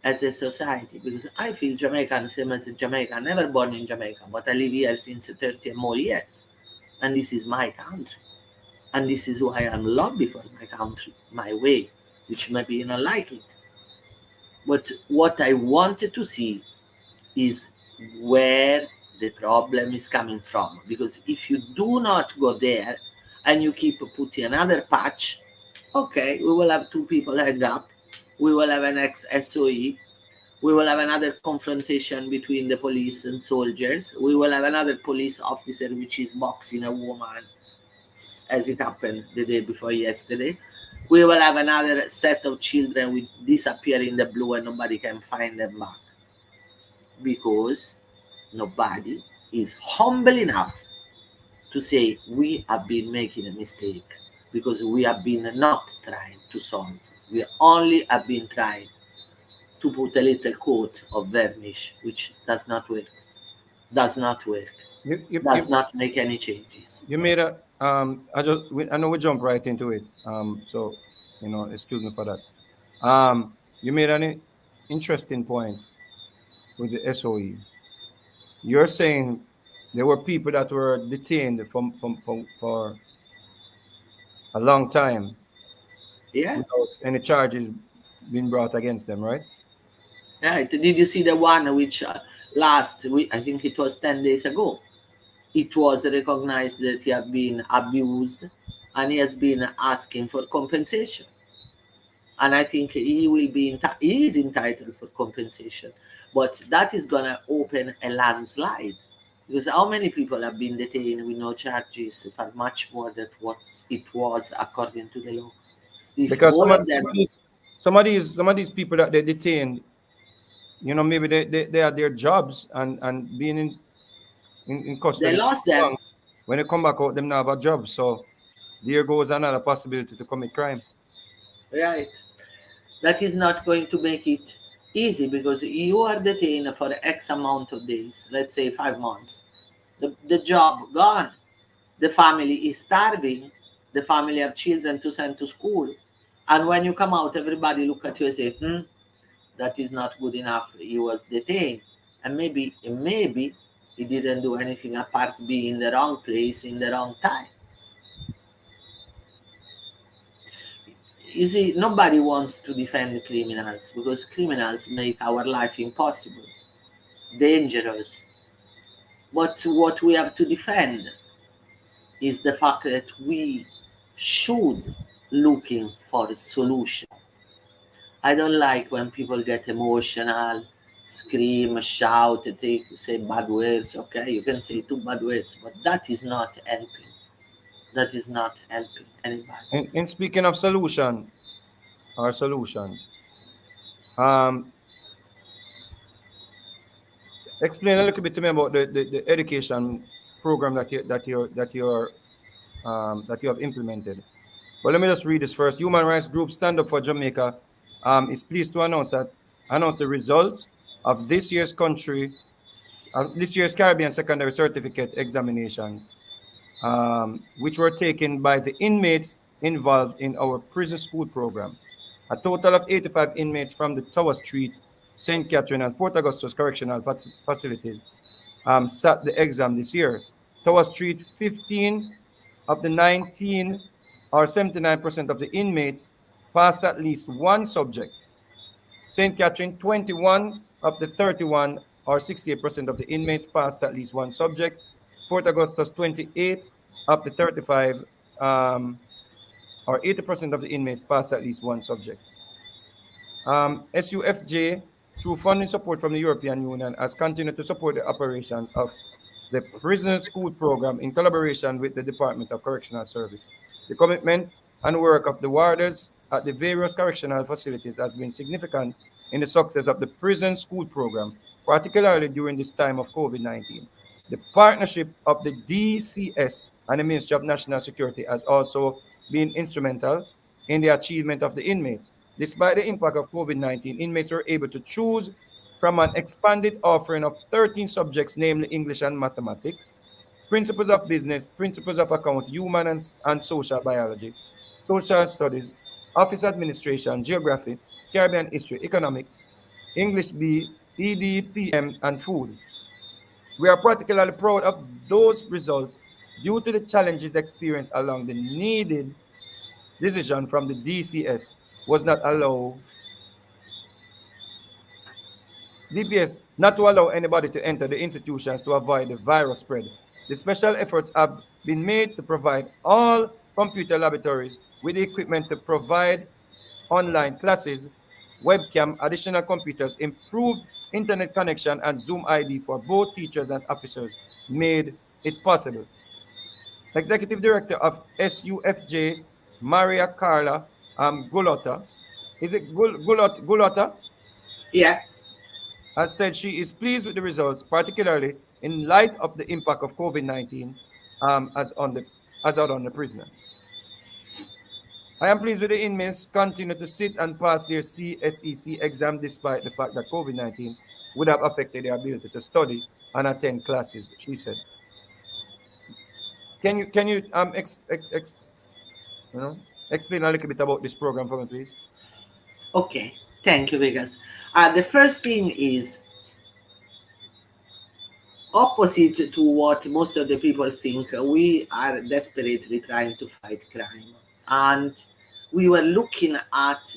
as a society, because I feel Jamaican, same as Jamaica, never born in Jamaica, but I live here since 30 and more years. And this is my country. And this is why I'm lobby for my country, my way, which maybe you don't like it. But what I wanted to see is where the problem is coming from. Because if you do not go there and you keep putting another patch, okay, we will have two people hang up, we will have an ex-SOE, we will have another confrontation between the police and soldiers, we will have another police officer which is boxing a woman, as it happened the day before yesterday. We will have another set of children who disappear in the blue and nobody can find them back. Because nobody is humble enough to say we have been making a mistake, because we have been not trying to solve. We only have been trying to put a little coat of varnish, which does not work. Does not work. Does not make any changes. You made a I know we jump right into it. So excuse me for that. You made an interesting point with the SOE. You're saying there were people that were detained for a long time. Yeah. Without any charges being brought against them, right? Right. Did you see the one which last week, I think it was 10 days ago, it was recognized that he had been abused and he has been asking for compensation. And I think he will be he is entitled for compensation. But that is going to open a landslide. Because how many people have been detained with no charges for much more than what it was according to the law? If because some of these people that they detained, maybe they had their jobs and being in custody. They lost them. When they come back out, them now have a job. So there goes another possibility to commit crime. Right. That is not going to make it easy, because you are detained for X amount of days, let's say 5 months. The job gone. The family is starving. The family have children to send to school. And when you come out, everybody look at you and say, that is not good enough. He was detained. And maybe he didn't do anything apart being in the wrong place in the wrong time. You see, nobody wants to defend criminals, because criminals make our life impossible, dangerous. But what we have to defend is the fact that we should looking for a solution. I don't like when people get emotional, scream, shout, say bad words. Okay, you can say 2 bad words, but that is not helping. That is not helping anybody. In speaking of solutions, explain a little bit to me about the education program that you have implemented. Well, let me just read this first. Human rights group Stand Up for Jamaica is pleased to announce the results of this year's Caribbean secondary certificate examinations, which were taken by the inmates involved in our prison school program. A total of 85 inmates from the Tower Street, St. Catherine, and Fort Augustus correctional facilities sat the exam this year. Tower Street, 15 of the 19, or 79% of the inmates, passed at least one subject. St. Catherine, 21 of the 31, or 68% of the inmates, passed at least one subject. 4th Augustus, 28 of the 35, or 80% of the inmates passed at least one subject. SUFJ, through funding support from the European Union, has continued to support the operations of the Prisoner School Program in collaboration with the Department of Correctional Service. The commitment and work of the warders at the various correctional facilities has been significant in the success of the Prison School Program, particularly during this time of COVID-19. The partnership of the DCS and the Ministry of National Security has also been instrumental in the achievement of the inmates. Despite the impact of COVID-19, inmates were able to choose from an expanded offering of 13 subjects, namely English and mathematics, principles of business, principles of account, human and social biology, social studies, office administration, geography, Caribbean history, economics, English B, EDPM, and food. We are particularly proud of those results due to the challenges experienced along the needed decision from the DCS was not allow DPS not to allow anybody to enter the institutions to avoid the virus spread. The special efforts have been made to provide all computer laboratories with the equipment to provide online classes, webcam, additional computers, improved internet connection, and Zoom ID for both teachers and officers made it possible. Executive Director of SUFJ, Maria Carla Gulota, is it Gulota? Yeah. Has said she is pleased with the results, particularly in light of the impact of COVID-19 as out on the prisoner. I am pleased with the inmates continue to sit and pass their CSEC exam despite the fact that COVID-19 would have affected their ability to study and attend classes, she said. Can you explain a little bit about this program for me, please? Okay, thank you, Vegas. The first thing is opposite to what most of the people think. We are desperately trying to fight crime, and we were looking at,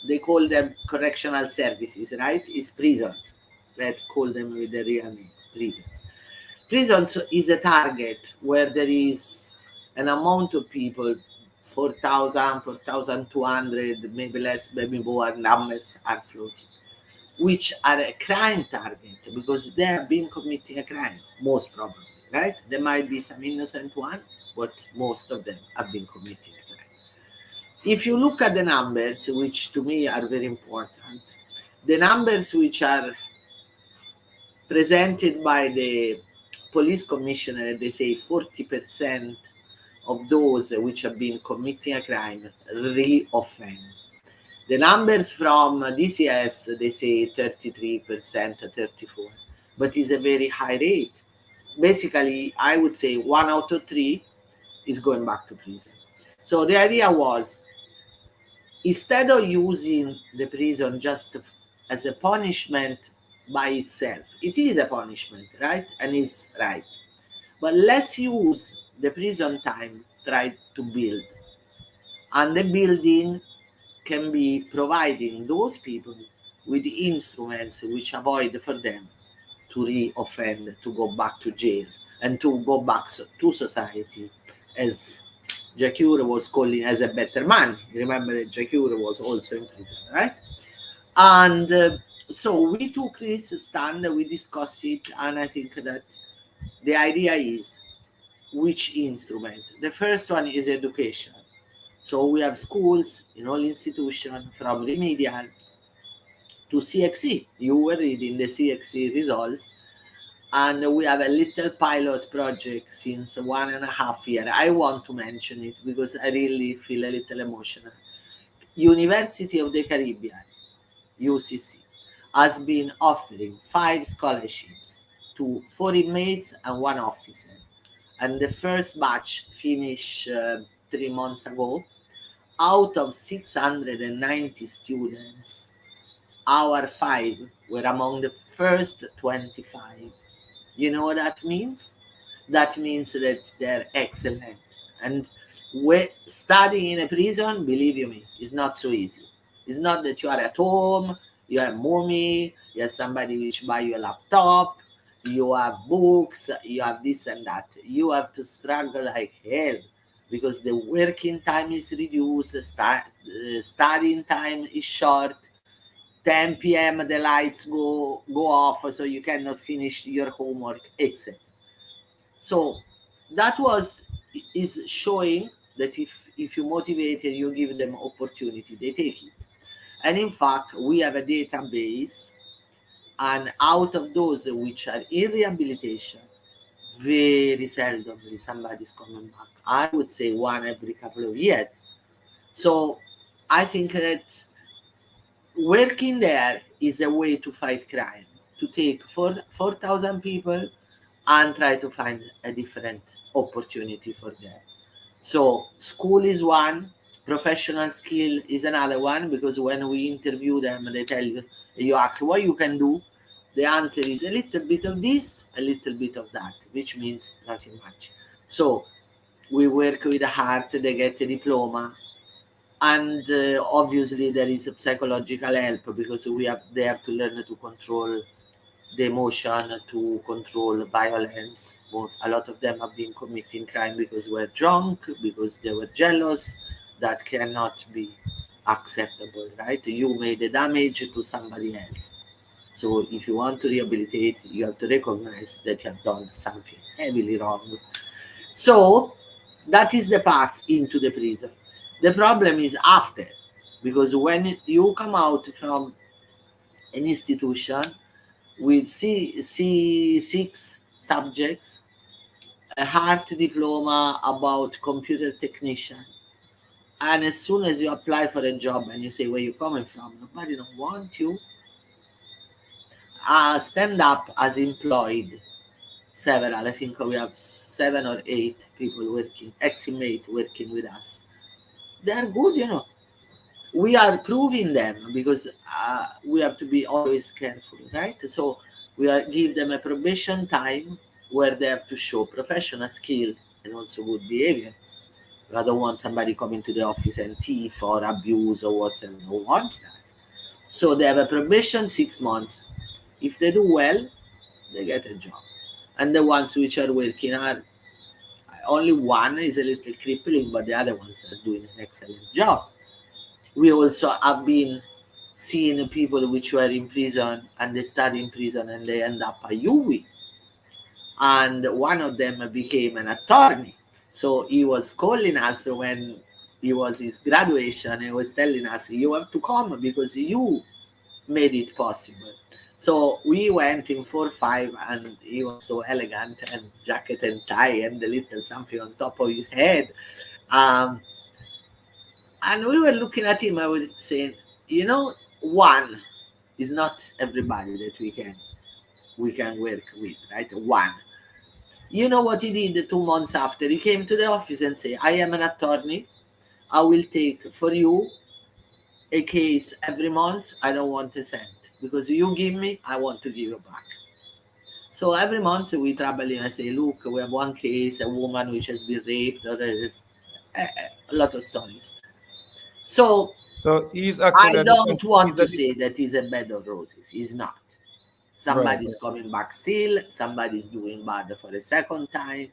they call them correctional services, right? It's prisons. Let's call them with the real name, prisons. Prisons is a target where there is an amount of people, 4,000, 4,200, maybe less, maybe more numbers are floating, which are a crime target because they have been committing a crime, most probably, right? There might be some innocent one, but most of them have been committing a crime. If you look at the numbers, which to me are very important, the numbers which are presented by the police commissioner, they say 40% of those which have been committing a crime re-offend. The numbers from DCS, they say 33%, 34%, but it's a very high rate. Basically, I would say 1 out of 3 is going back to prison. So the idea was, instead of using the prison just as a punishment by itself, it is a punishment, right? And it's right. But let's use the prison time, try to build. And the building can be providing those people with the instruments which avoid for them to re-offend, to go back to jail, and to go back to society, as Jacure was calling as a better man. Remember that Jacure was also in prison, right? And so we took this stand, we discussed it, and I think that the idea is which instrument. The first one is education. So we have schools in all institutions from remedial to CXE. You were reading the CXE results, and we have a little pilot project since 1.5 years. I want to mention it because I really feel a little emotional. University of the Caribbean, UCC, has been offering 5 scholarships to 4 inmates and 1 officer. And the first batch finished 3 months ago. Out of 690 students, our 5 were among the first 25. You know what that means? That means that they're excellent. And studying in a prison, believe you me, is not so easy. It's not that you are at home, you have mommy, you have somebody which buy you a laptop, you have books, you have this and that. You have to struggle like hell because the working time is reduced, studying time is short. 10 p.m. the lights go off, so you cannot finish your homework, etc. So that is showing that if you motivate and you give them opportunity, they take it. And in fact, we have a database, and out of those which are in rehabilitation, very seldomly somebody's coming back. I would say one every couple of years. So I think that working there is a way to fight crime, to take 4,000 people and try to find a different opportunity for them. So school is one, professional skill is another one, because when we interview them, they tell you, you ask what you can do, the answer is a little bit of this, a little bit of that, which means nothing much. So we work with the heart, they get a diploma, and obviously there is a psychological help, because they have to learn to control the emotion, to control violence. But a lot of them have been committing crime because they were drunk, because they were jealous. That cannot be acceptable, right? You made the damage to somebody else. So if you want to rehabilitate, you have to recognize that you have done something heavily wrong. So that is the path into the prison. The problem is after, because when you come out from an institution with C6 subjects, a hard diploma about computer technician, and as soon as you apply for a job and you say where you're coming from, nobody don't want you. Stand up as employed. Several, I think we have 7 or 8 people working, ex-inmate working with us. They are good, you know. We are proving them, because we have to be always careful, right? So we give them a probation time where they have to show professional skill and also good behavior. I don't want somebody coming to the office and thief or abuse or whatever. No one wants that. So they have a probation 6 months. If they do well, they get a job. And the ones which are working are, only one is a little crippling, but the other ones are doing an excellent job. We also have been seeing people which were in prison and they study in prison and they end up a UWI. And one of them became an attorney. So he was calling us when it was his graduation. He was telling us, you have to come because you made it possible. So we went in 4-5, and he was so elegant, and jacket and tie and a little something on top of his head. And we were looking at him, I was saying, you know, one is not everybody that we can work with, right? One. You know what he did 2 months after? He came to the office and said, I am an attorney. I will take for you a case every month. I don't want a cent, because you give me, I want to give you back. So every month we travel in. I say, look, we have one case, a woman which has been raped, or a lot of stories. So he's actually I don't want to say that he's a bed of roses. He's not. Somebody's coming back still. Somebody's doing bad for the second time.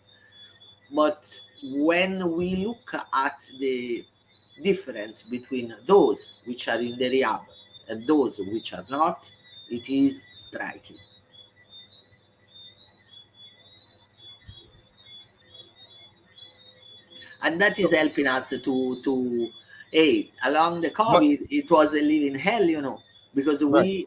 But when we look at the difference between those which are in the rehab and those which are not, it is striking. And that is helping us to along the COVID, it was a living hell, you know, because we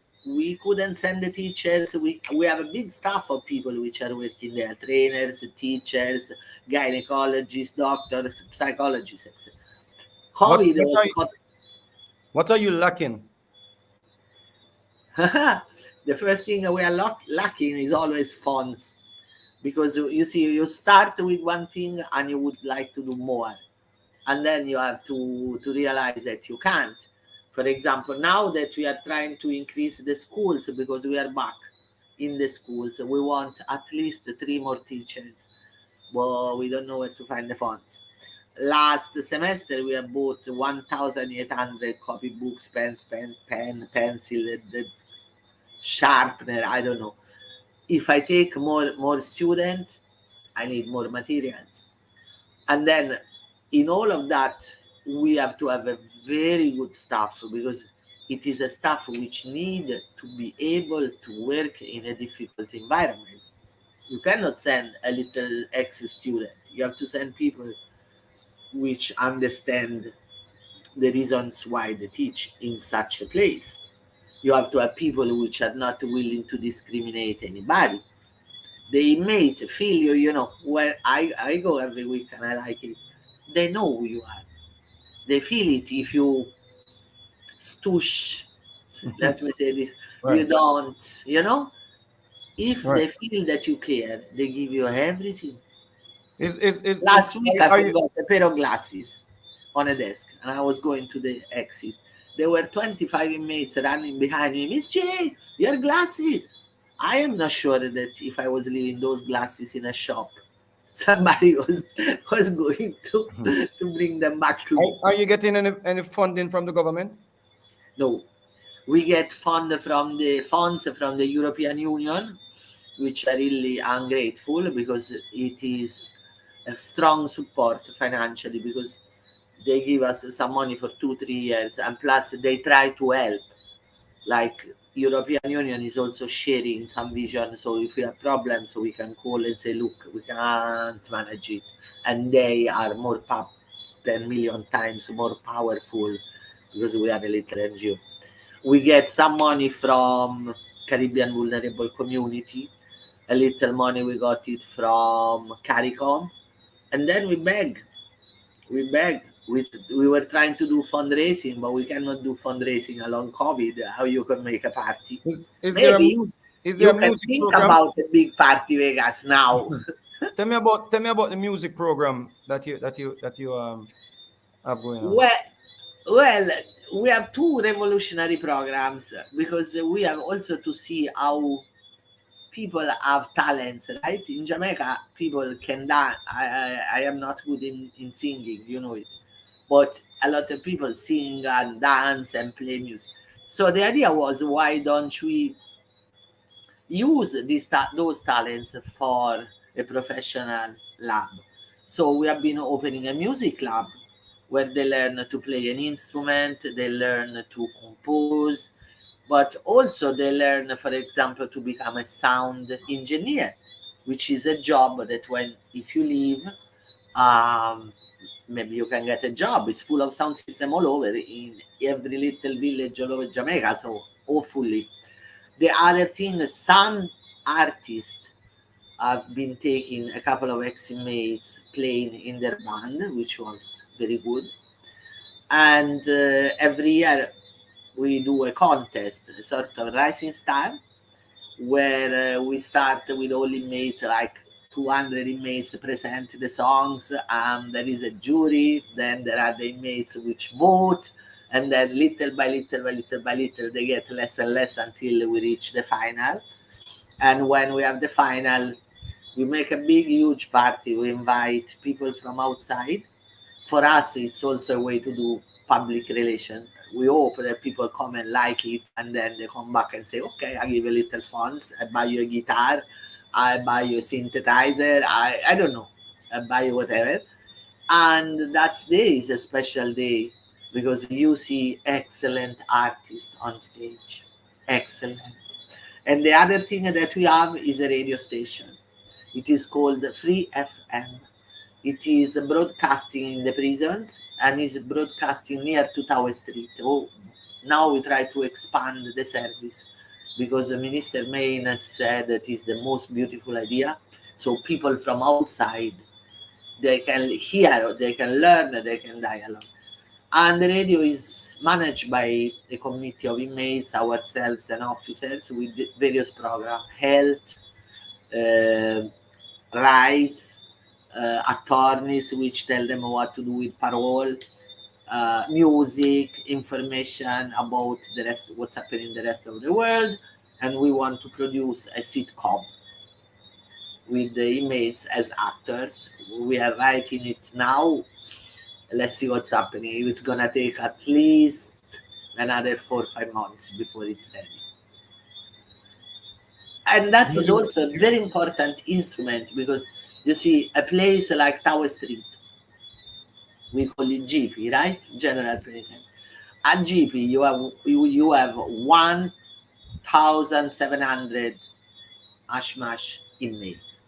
couldn't send the teachers. We have a big staff of people which are working there, trainers, teachers, gynecologists, doctors, psychologists, etc. COVID what are you lacking? The first thing we are lacking is always funds, because you see, you start with one thing and you would like to do more, and then you have to realize that you can't. For example, now that we are trying to increase the schools, because we are back in the schools, we want at least 3 more teachers, but we don't know where to find the funds. Last semester we have bought 1,800 copybooks, pens, pen, pencil, sharpener, I don't know. If I take more students, I need more materials. And then in all of that, we have to have a very good staff, because it is a staff which need to be able to work in a difficult environment. You cannot send a little ex-student. You have to send people which understand the reasons why they teach in such a place. You have to have people which are not willing to discriminate anybody. The inmate feel you, you know, where I go every week and I like it. They know who you are. They feel it if you stoosh, let me say this, you Right. don't, you know, if Right. they feel that you care, they give you everything. Is Last week I are you forgot a pair of glasses on a desk and I was going to the exit. There were 25 inmates running behind me. Miss J, your glasses. I am not sure that if I was leaving those glasses in a shop, somebody was going to bring them back to me. are you getting any funding from the government? No, we get funds from the European Union, which are really ungrateful, because it is a strong support financially, because they give us some money for 2-3 years, and plus they try to help. Like European Union is also sharing some vision, so if we have problems, so we can call and say, look, we can't manage it, and they are 10 million times more powerful, because we are a little NGO. We get some money from Caribbean Vulnerable Community, a little money we got it from CARICOM, and then we beg. We were trying to do fundraising, but we cannot do fundraising along COVID. How you can make a party? Is there Maybe is there you a can music think program? about a big party Vegas now. Tell me about the music program that you have going on. Well, we have two revolutionary programs, because we have also to see how people have talents, right? In Jamaica, people can dance. I am not good in singing, you know it. But a lot of people sing and dance and play music. So the idea was, why don't we use those talents for a professional lab? So we have been opening a music lab where they learn to play an instrument, they learn to compose, but also they learn, for example, to become a sound engineer, which is a job that if you leave, maybe you can get a job. It's full of sound system all over in every little village all over Jamaica. So hopefully, the other thing, some artists have been taking a couple of ex-inmates playing in their band, which was very good. And every year we do a contest, a sort of rising star, where we start with all inmates, like 200 inmates present the songs, and there is a jury, then there are the inmates which vote, and then little by little they get less and less until we reach the final. And when we have the final, we make a big huge party. We invite people from outside. For us, it's also a way to do public relation. We hope that people come and like it, and then they come back and say, okay, I give you a little funds, I buy you a guitar, I buy you a synthesizer, I don't know, I buy you whatever. And that day is a special day, because you see excellent artists on stage. Excellent. And the other thing that we have is a radio station. It is called Free FM. It is broadcasting in the prisons, and is broadcasting near to Tower Street. Oh, now we try to expand the service, because Minister Main said that is the most beautiful idea. So people from outside, they can hear, they can learn, they can dialogue. And the radio is managed by a committee of inmates, ourselves and officers, with various programs: health, rights, attorneys which tell them what to do with parole, music, information about the rest, what's happening in the rest of the world. And we want to produce a sitcom with the inmates as actors. We are writing it now. Let's see what's happening. It's gonna take at least another 4 or 5 months before it's ready. And that is also a very important instrument, because you see, a place like Tower Street, We call it GP, right? General Penitentiary. At GP, you have 1,700 ashmash inmates.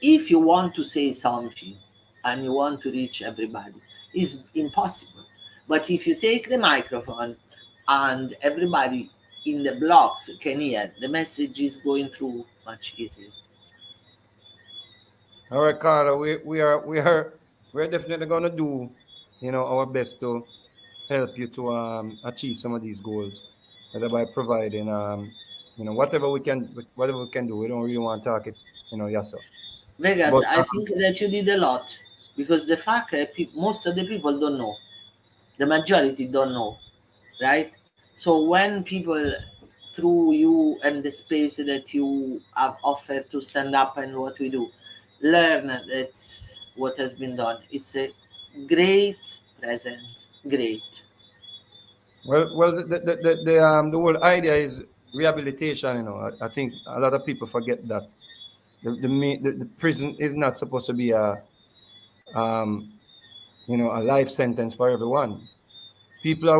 If you want to say something and you want to reach everybody, it's impossible. But if you take the microphone and everybody in the blocks can hear, the message is going through much easier. All right, Carla, we're definitely gonna do, our best to help you to achieve some of these goals, whether by providing whatever we can do. We don't really want to talk it, yourself. Vegas, But I think that you did a lot, because the fact that most of the people don't know, the majority don't know, right? So when people, through you and the space that you have offered to stand up and what we do, learn that what has been done, it's a great present, great. well, the whole idea is rehabilitation. I think a lot of people forget that the prison is not supposed to be um, a life sentence for everyone. People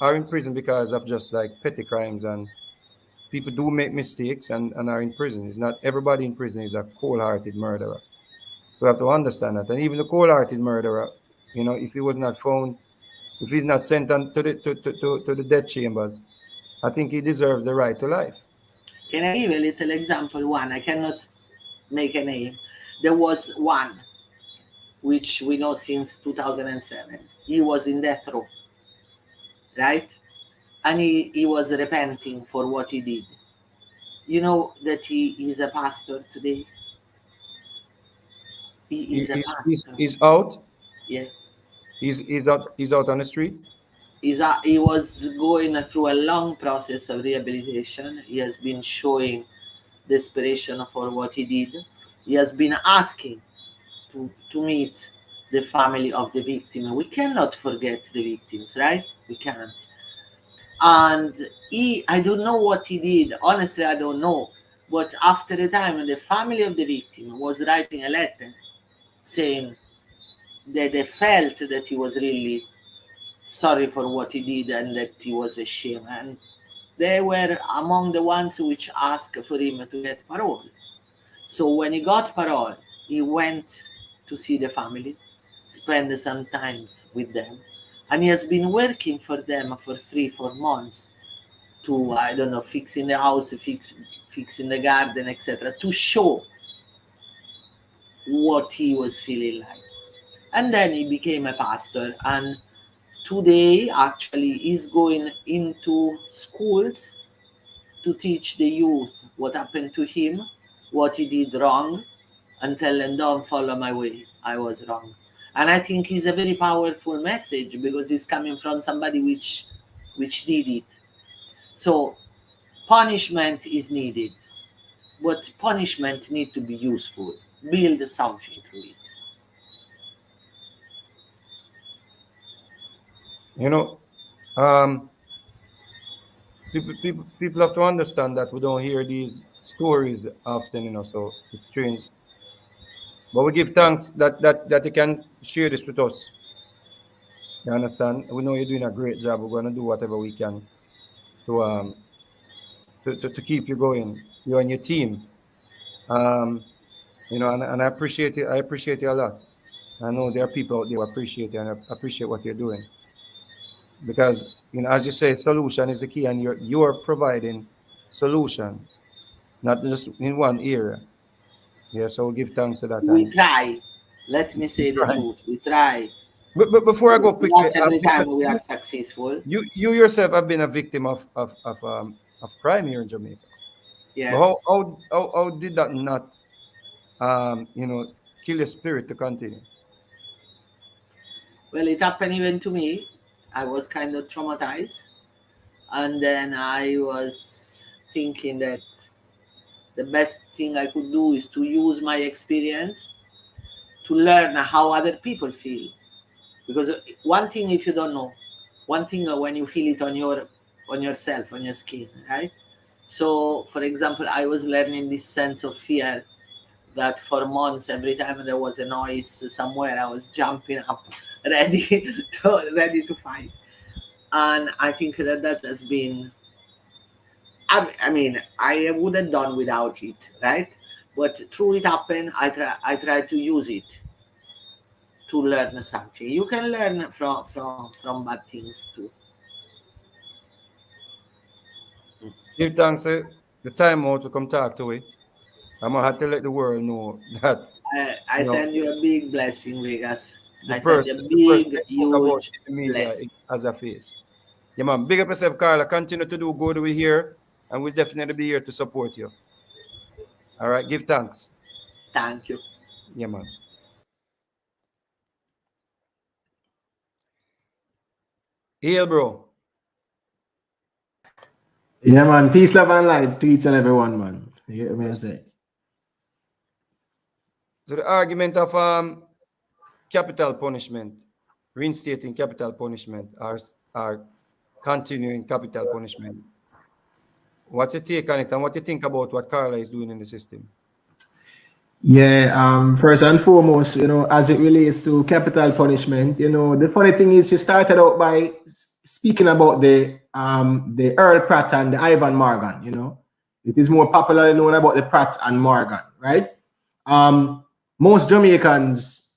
are in prison because of just like petty crimes, and people do make mistakes and are in prison. It's not everybody in prison is a cold-hearted murderer. So we have to understand that. And even the cold-hearted murderer, if he was not found, if he's not sent on to the death chambers, I think he deserves the right to life. Can I give a little example? One, I cannot make a name. There was one which we know since 2007. He was in death row, right? And he was repenting for what he did. You know that he is a pastor today? He is a pastor. He's out. Yeah. He's out on the street. He was going through a long process of rehabilitation. He has been showing desperation for what he did. He has been asking to meet the family of the victim. We cannot forget the victims, right? We can't. And I don't know what he did. Honestly, I don't know. But after a time, the family of the victim was writing a letter saying that they felt that he was really sorry for what he did and that he was ashamed. And they were among the ones which asked for him to get parole. So when he got parole, he went to see the family, spend some time with them, and he has been working for them for 3-4 months to, I don't know, fixing the house, fixing the garden, etc., to show what he was feeling like. And then he became a pastor, and today actually he's going into schools to teach the youth what happened to him, what he did wrong, and tell them, don't follow my way, I was wrong. And I think it's a very powerful message, because it's coming from somebody which did it. So punishment is needed, but punishment need to be useful. Build something through it. People have to understand that we don't hear these stories often, so it's strange. But we give thanks that you can share this with us. You understand? We know you're doing a great job. We're going to do whatever we can to to keep you going, you and your team. And I appreciate you. I appreciate you a lot. I know there are people out there who appreciate you and appreciate what you're doing, because as you say, solution is the key, and you're providing solutions, not just in one area. Yeah, so we give thanks to that. We And try. Let me say the right. truth. We try. But before I go quickly, Not every time we are successful. you yourself have been a victim of crime here in Jamaica. But Yeah. how did that not kill your spirit to continue? Well, it happened even to me. I was kind of traumatized. And then I was thinking that the best thing I could do is to use my experience to learn how other people feel. Because one thing, if you don't know, one thing when you feel it on yourself, on your skin, right? So, for example, I was learning this sense of fear that for months, every time there was a noise somewhere, I was jumping up, ready to fight. And I think that has been, I mean, I would have done without it, right? But through it happened, I try to use it to learn something. You can learn from bad things too. Give thanks, the time out to come talk to it. I'm gonna have to let the world know that I send you a big blessing, Vegas. I send you a the person big, that talk about huge the media blessing. has a face. Yeah, man. Big up yourself, Carla. Continue to do good over here, and we'll definitely be here to support you. All right, give thanks. Thank you. Yeah, man. Hail, bro. Yeah, man. Peace, love, and light to each and every one, man. You get me? I say. So the argument of capital punishment, reinstating capital punishment, or continuing capital punishment. What's your take on it, and what do you think about what Carla is doing in the system? Yeah, first and foremost, as it relates to capital punishment, the funny thing is she started out by speaking about the Earl Pratt and the Ivan Morgan, It is more popularly known about the Pratt and Morgan, right? Most Jamaicans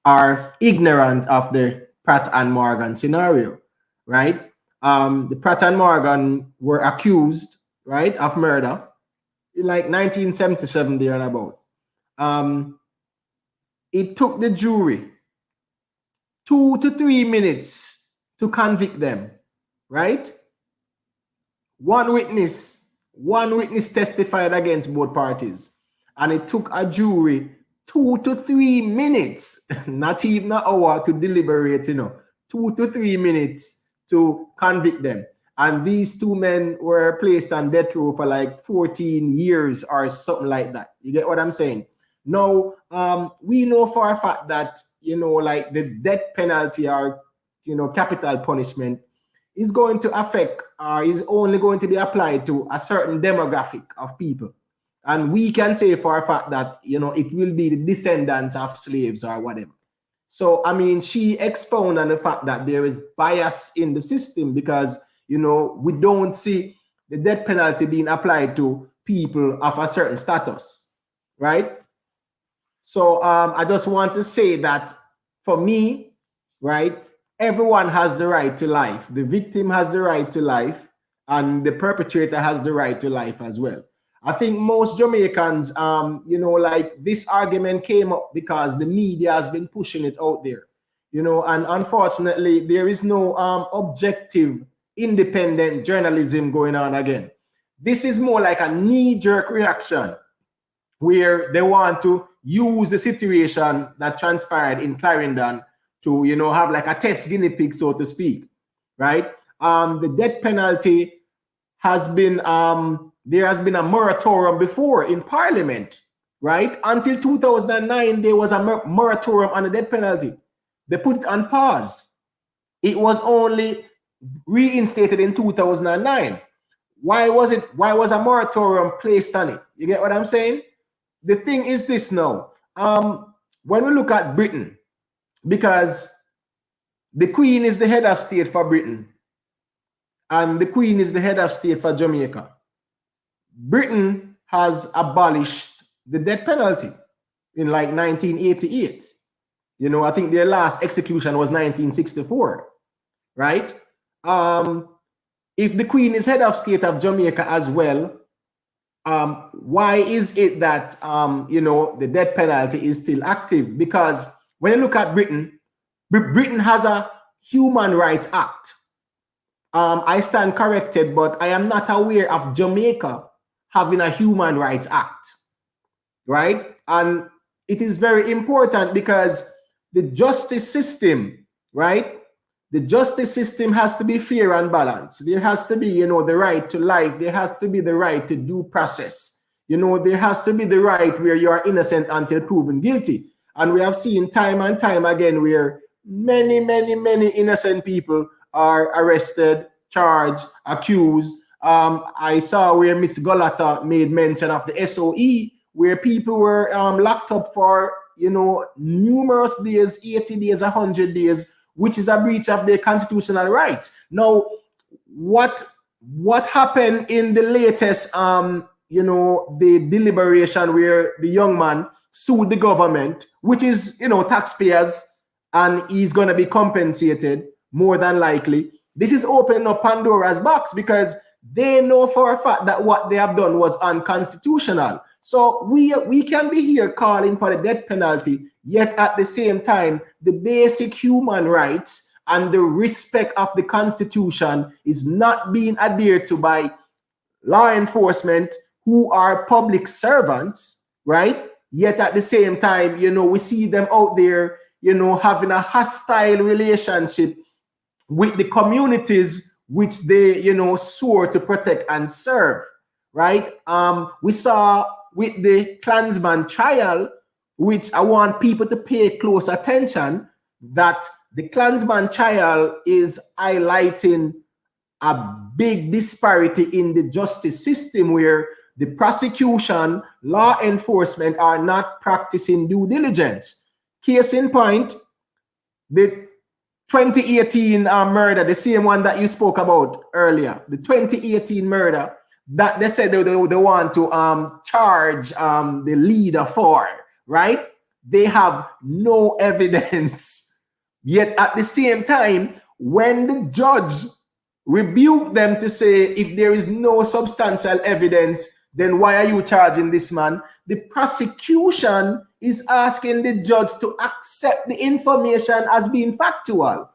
are ignorant of the Pratt and Morgan scenario, right? The Pratt and Morgan were accused, right, of murder in like 1977 there and about. It took the jury 2 to 3 minutes to convict them, right? One witness testified against both parties, and it took a jury 2 to 3 minutes, not even an hour, to deliberate, 2 to 3 minutes to convict them. And these two men were placed on death row for like 14 years or something like that. You get what I'm saying? Now, we know for a fact that, like the death penalty or, capital punishment is going to affect or is only going to be applied to a certain demographic of people. And we can say for a fact that, it will be the descendants of slaves or whatever. So, I mean, she expounded on the fact that there is bias in the system because, we don't see the death penalty being applied to people of a certain status, right? So I just want to say that for me, right, everyone has the right to life. The victim has the right to life, and the perpetrator has the right to life as well. I think most Jamaicans, like this argument came up because the media has been pushing it out there, and unfortunately, there is no objective, independent journalism going on again. This is more like a knee-jerk reaction where they want to use the situation that transpired in Clarendon to, have like a test guinea pig, so to speak, right? The death penalty has been, there has been a moratorium before in Parliament, right? Until 2009, there was a moratorium on the death penalty. They put it on pause. It was only reinstated in 2009. Why was a moratorium placed on it? You get what I'm saying? The thing is this now. When we look at Britain, because the Queen is the head of state for Britain, and the Queen is the head of state for Jamaica. Britain has abolished the death penalty in like 1988. I think their last execution was 1964, right? If the Queen is head of state of Jamaica as well, why is it that the death penalty is still active? Because when you look at Britain, Britain has a Human Rights Act. I stand corrected, but I am not aware of Jamaica having a Human Rights Act, right? And it is very important because the justice system, right? The justice system has to be fair and balanced. There has to be, the right to life. There has to be the right to due process. There has to be the right where you are innocent until proven guilty. And we have seen time and time again where many, many, many innocent people are arrested, charged, accused. I saw where Miss Golata made mention of the SOE, where people were locked up for, you know, numerous days, 80 days, 100 days, which is a breach of their constitutional rights. Now, what happened in the latest, you know, the deliberation where the young man sued the government, which is, you know, taxpayers, and he's going to be compensated more than likely. This is opening up Pandora's box because they know for a fact that what they have done was unconstitutional. So we can be here calling for the death penalty, yet at the same time, the basic human rights and the respect of the Constitution is not being adhered to by law enforcement who are public servants, right? Yet at the same time, you know, we see them out there, you know, having a hostile relationship with the communities which they, you know, swore to protect and serve, right? We saw with the Klansman trial, which I want people to pay close attention, that the Klansman trial is highlighting a big disparity in the justice system where the prosecution, law enforcement are not practicing due diligence. Case in point, the 2018 murder, the same one that you spoke about earlier, the 2018 murder that they said they want to charge the leader for, right? They have no evidence. Yet at the same time, when the judge rebuked them to say, if there is no substantial evidence, then why are you charging this man? The prosecution is asking the judge to accept the information as being factual.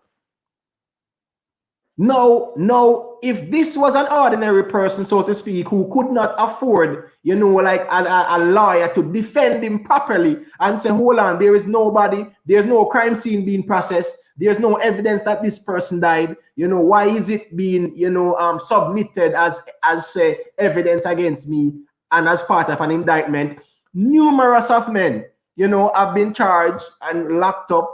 No, if this was an ordinary person, so to speak, who could not afford, you know, like a lawyer to defend him properly and say, hold on, there is nobody, there's no crime scene being processed, there's no evidence that this person died, you know, why is it being, you know, submitted as say evidence against me and as part of an indictment? Numerous of men, you know, have been charged and locked up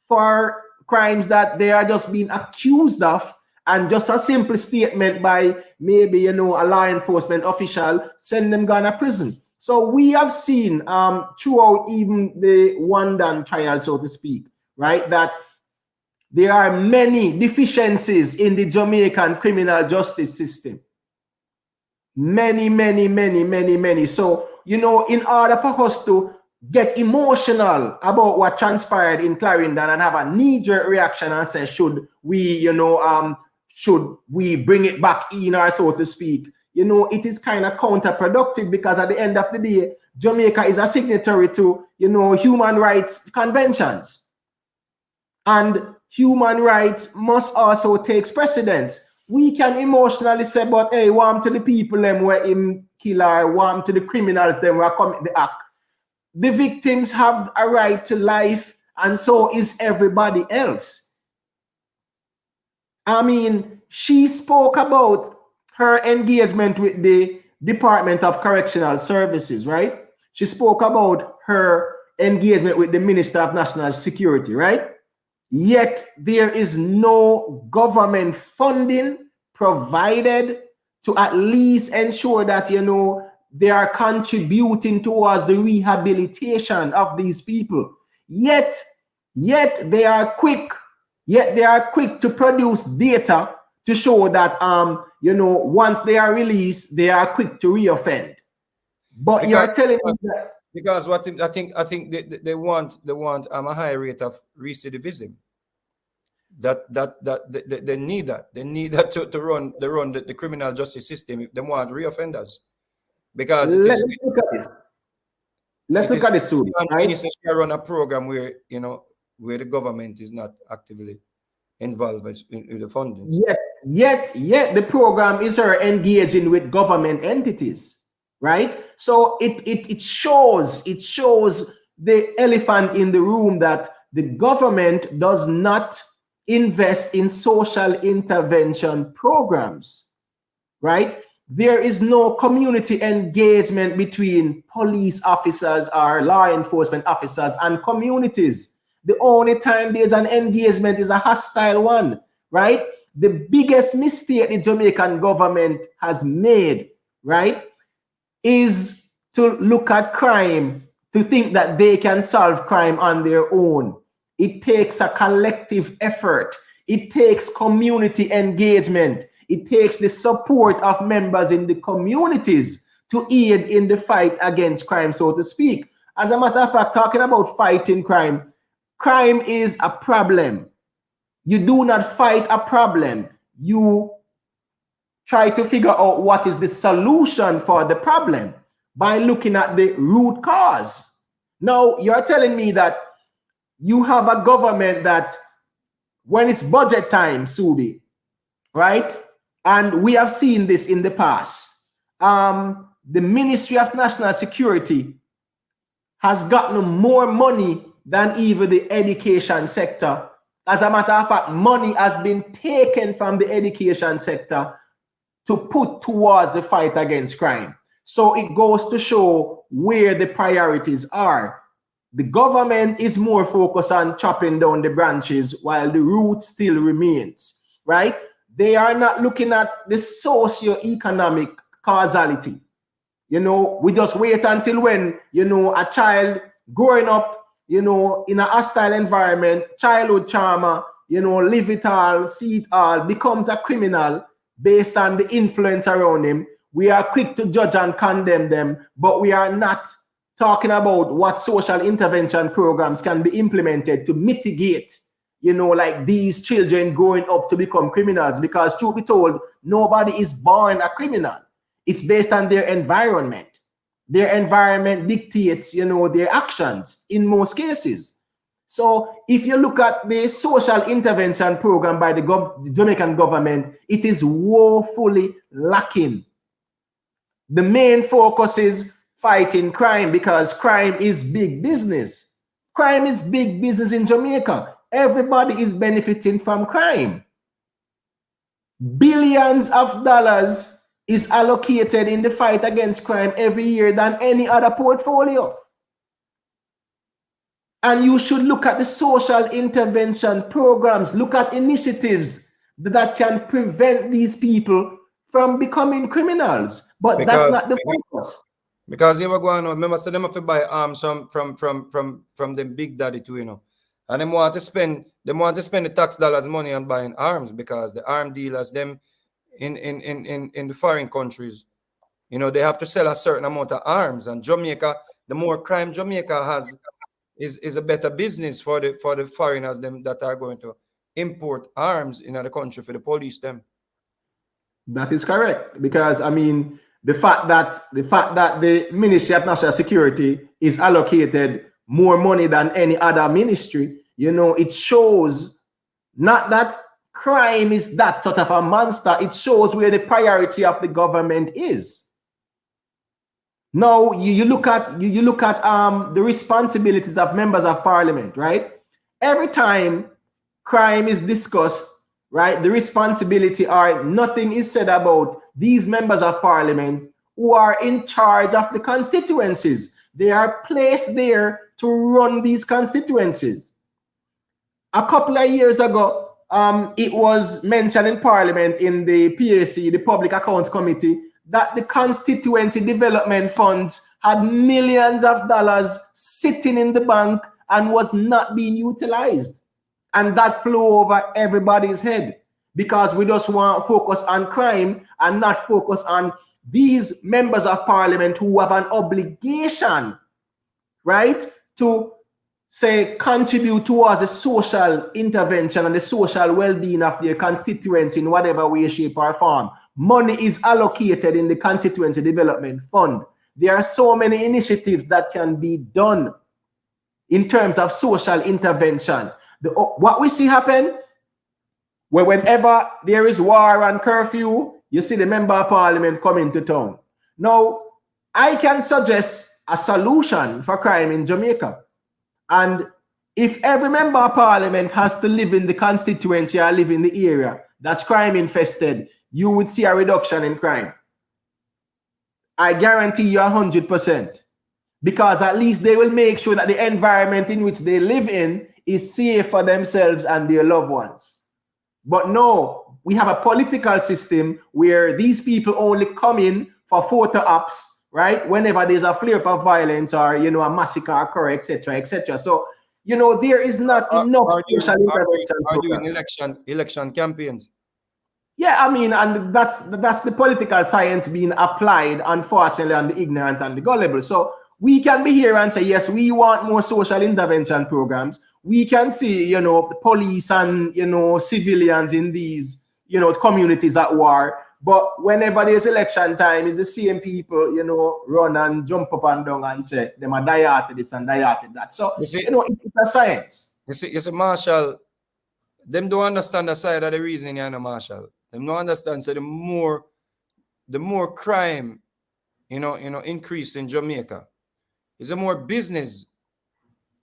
for crimes that they are just being accused of, and just a simple statement by maybe, you know, a law enforcement official send them gone to prison. So we have seen throughout even the Wandan trial, so to speak, right, that there are many deficiencies in the Jamaican criminal justice system. Many. So, you know, in order for us to get emotional about what transpired in Clarendon and have a knee-jerk reaction and say, should we, you know, should we bring it back in, or so to speak, you know, it is kind of counterproductive, because at the end of the day, Jamaica is a signatory to, you know, human rights conventions, and human rights must also take precedence. We can emotionally say, but hey, warm to the people them where him killer, warm to the criminals them where commit the act. The victims have a right to life, and so is everybody else. I mean, she spoke about her engagement with the Department of Correctional Services, right? She spoke about her engagement with the Minister of National Security, right? Yet there is no government funding provided to at least ensure that, you know, they are contributing towards the rehabilitation of these people. Yet they are quick to produce data to show that you know, once they are released, they are quick to reoffend. But you're telling me that because what I think they want a high rate of recidivism. That they need that. They need that to run the criminal justice system if they want reoffenders. Because let's look at this. Let's look at this soon. Right? Run a program where, you know, where the government is not actively involved in the funding. Yet the program is her engaging with government entities, right? So it shows the elephant in the room that the government does not invest in social intervention programs, right? There is no community engagement between police officers or law enforcement officers and communities. The only time there's an engagement is a hostile one, right? The biggest mistake the Jamaican government has made, right, is to look at crime, to think that they can solve crime on their own. It takes a collective effort. It takes community engagement. It takes the support of members in the communities to aid in the fight against crime, so to speak. As a matter of fact, talking about fighting crime, crime is a problem. You do not fight a problem. You try to figure out what is the solution for the problem by looking at the root cause. Now, you're telling me that you have a government that when it's budget time, Subi, right? And we have seen this in the past. The Ministry of National Security has gotten more money than even the education sector. As a matter of fact, money has been taken from the education sector to put towards the fight against crime. So it goes to show where the priorities are. The government is more focused on chopping down the branches while the root still remains, right? They are not looking at the socio-economic causality. You know, we just wait until when, you know, a child growing up, you know, in a hostile environment, childhood trauma, you know, live it all, see it all, becomes a criminal based on the influence around him. We are quick to judge and condemn them, but we are not talking about what social intervention programs can be implemented to mitigate, you know, like these children growing up to become criminals. Because truth be told, nobody is born a criminal. It's based on their environment. Their environment dictates, you know, their actions in most cases. So if you look at the social intervention program by the Jamaican government, it is woefully lacking. The main focus is fighting crime because crime is big business. Crime is big business in Jamaica. Everybody is benefiting from crime. Billions of dollars is allocated in the fight against crime every year than any other portfolio. And you should look at the social intervention programs, look at initiatives that can prevent these people from becoming criminals. But that's not the focus. Because you were going on, remember, so them have to buy arms from them big daddy too, you know. And they want to spend the tax dollars money on buying arms because the arm dealers, them in the foreign countries, you know, they have to sell a certain amount of arms. And Jamaica, the more crime Jamaica has, is a better business for the foreigners them that are going to import arms in the country for the police them. That is correct, because I mean the fact that the Ministry of National Security is allocated more money than any other ministry, you know, it shows not that crime is that sort of a monster. It shows where the priority of the government is. Now you look at the responsibilities of members of parliament, right? Every time crime is discussed, right, the responsibility or nothing is said about these members of parliament who are in charge of the constituencies. They are placed there to run these constituencies. A couple of years ago, it was mentioned in Parliament in the PAC, the Public Accounts Committee, that the constituency development funds had millions of dollars sitting in the bank and was not being utilized. And that flew over everybody's head because we just want to focus on crime and not focus on these members of parliament who have an obligation, right, to say contribute towards the social intervention and the social well-being of their constituents in whatever way, shape, or form. Money is allocated in the constituency development fund. There are so many initiatives that can be done in terms of social intervention. What we see happen, where whenever there is war and curfew, you see the member of parliament coming to town. Now, I can suggest a solution for crime in Jamaica. And if every member of parliament has to live in the constituency or live in the area that's crime infested, you would see a reduction in crime. I guarantee you 100%. Because at least they will make sure that the environment in which they live in is safe for themselves and their loved ones. But no, we have a political system where these people only come in for photo ops, right? Whenever there's a flare up of violence or, you know, a massacre occur, etc., etc. So, you know, there is not enough social intervention are program. doing election campaigns. Yeah, I mean, and that's the political science being applied, unfortunately, on the ignorant and the gullible. So we can be here and say, yes, we want more social intervention programs. We can see, you know, the police and, you know, civilians in these, you know, communities at war. But whenever there's election time, it's the same people, you know, run and jump up and down and say, them are die after this and die after that. So, you know, it's a science. You see, Marshall, them don't understand the side of the reason, you know, Marshall. Them don't understand. So the more crime, you know, increase in Jamaica, is the more business,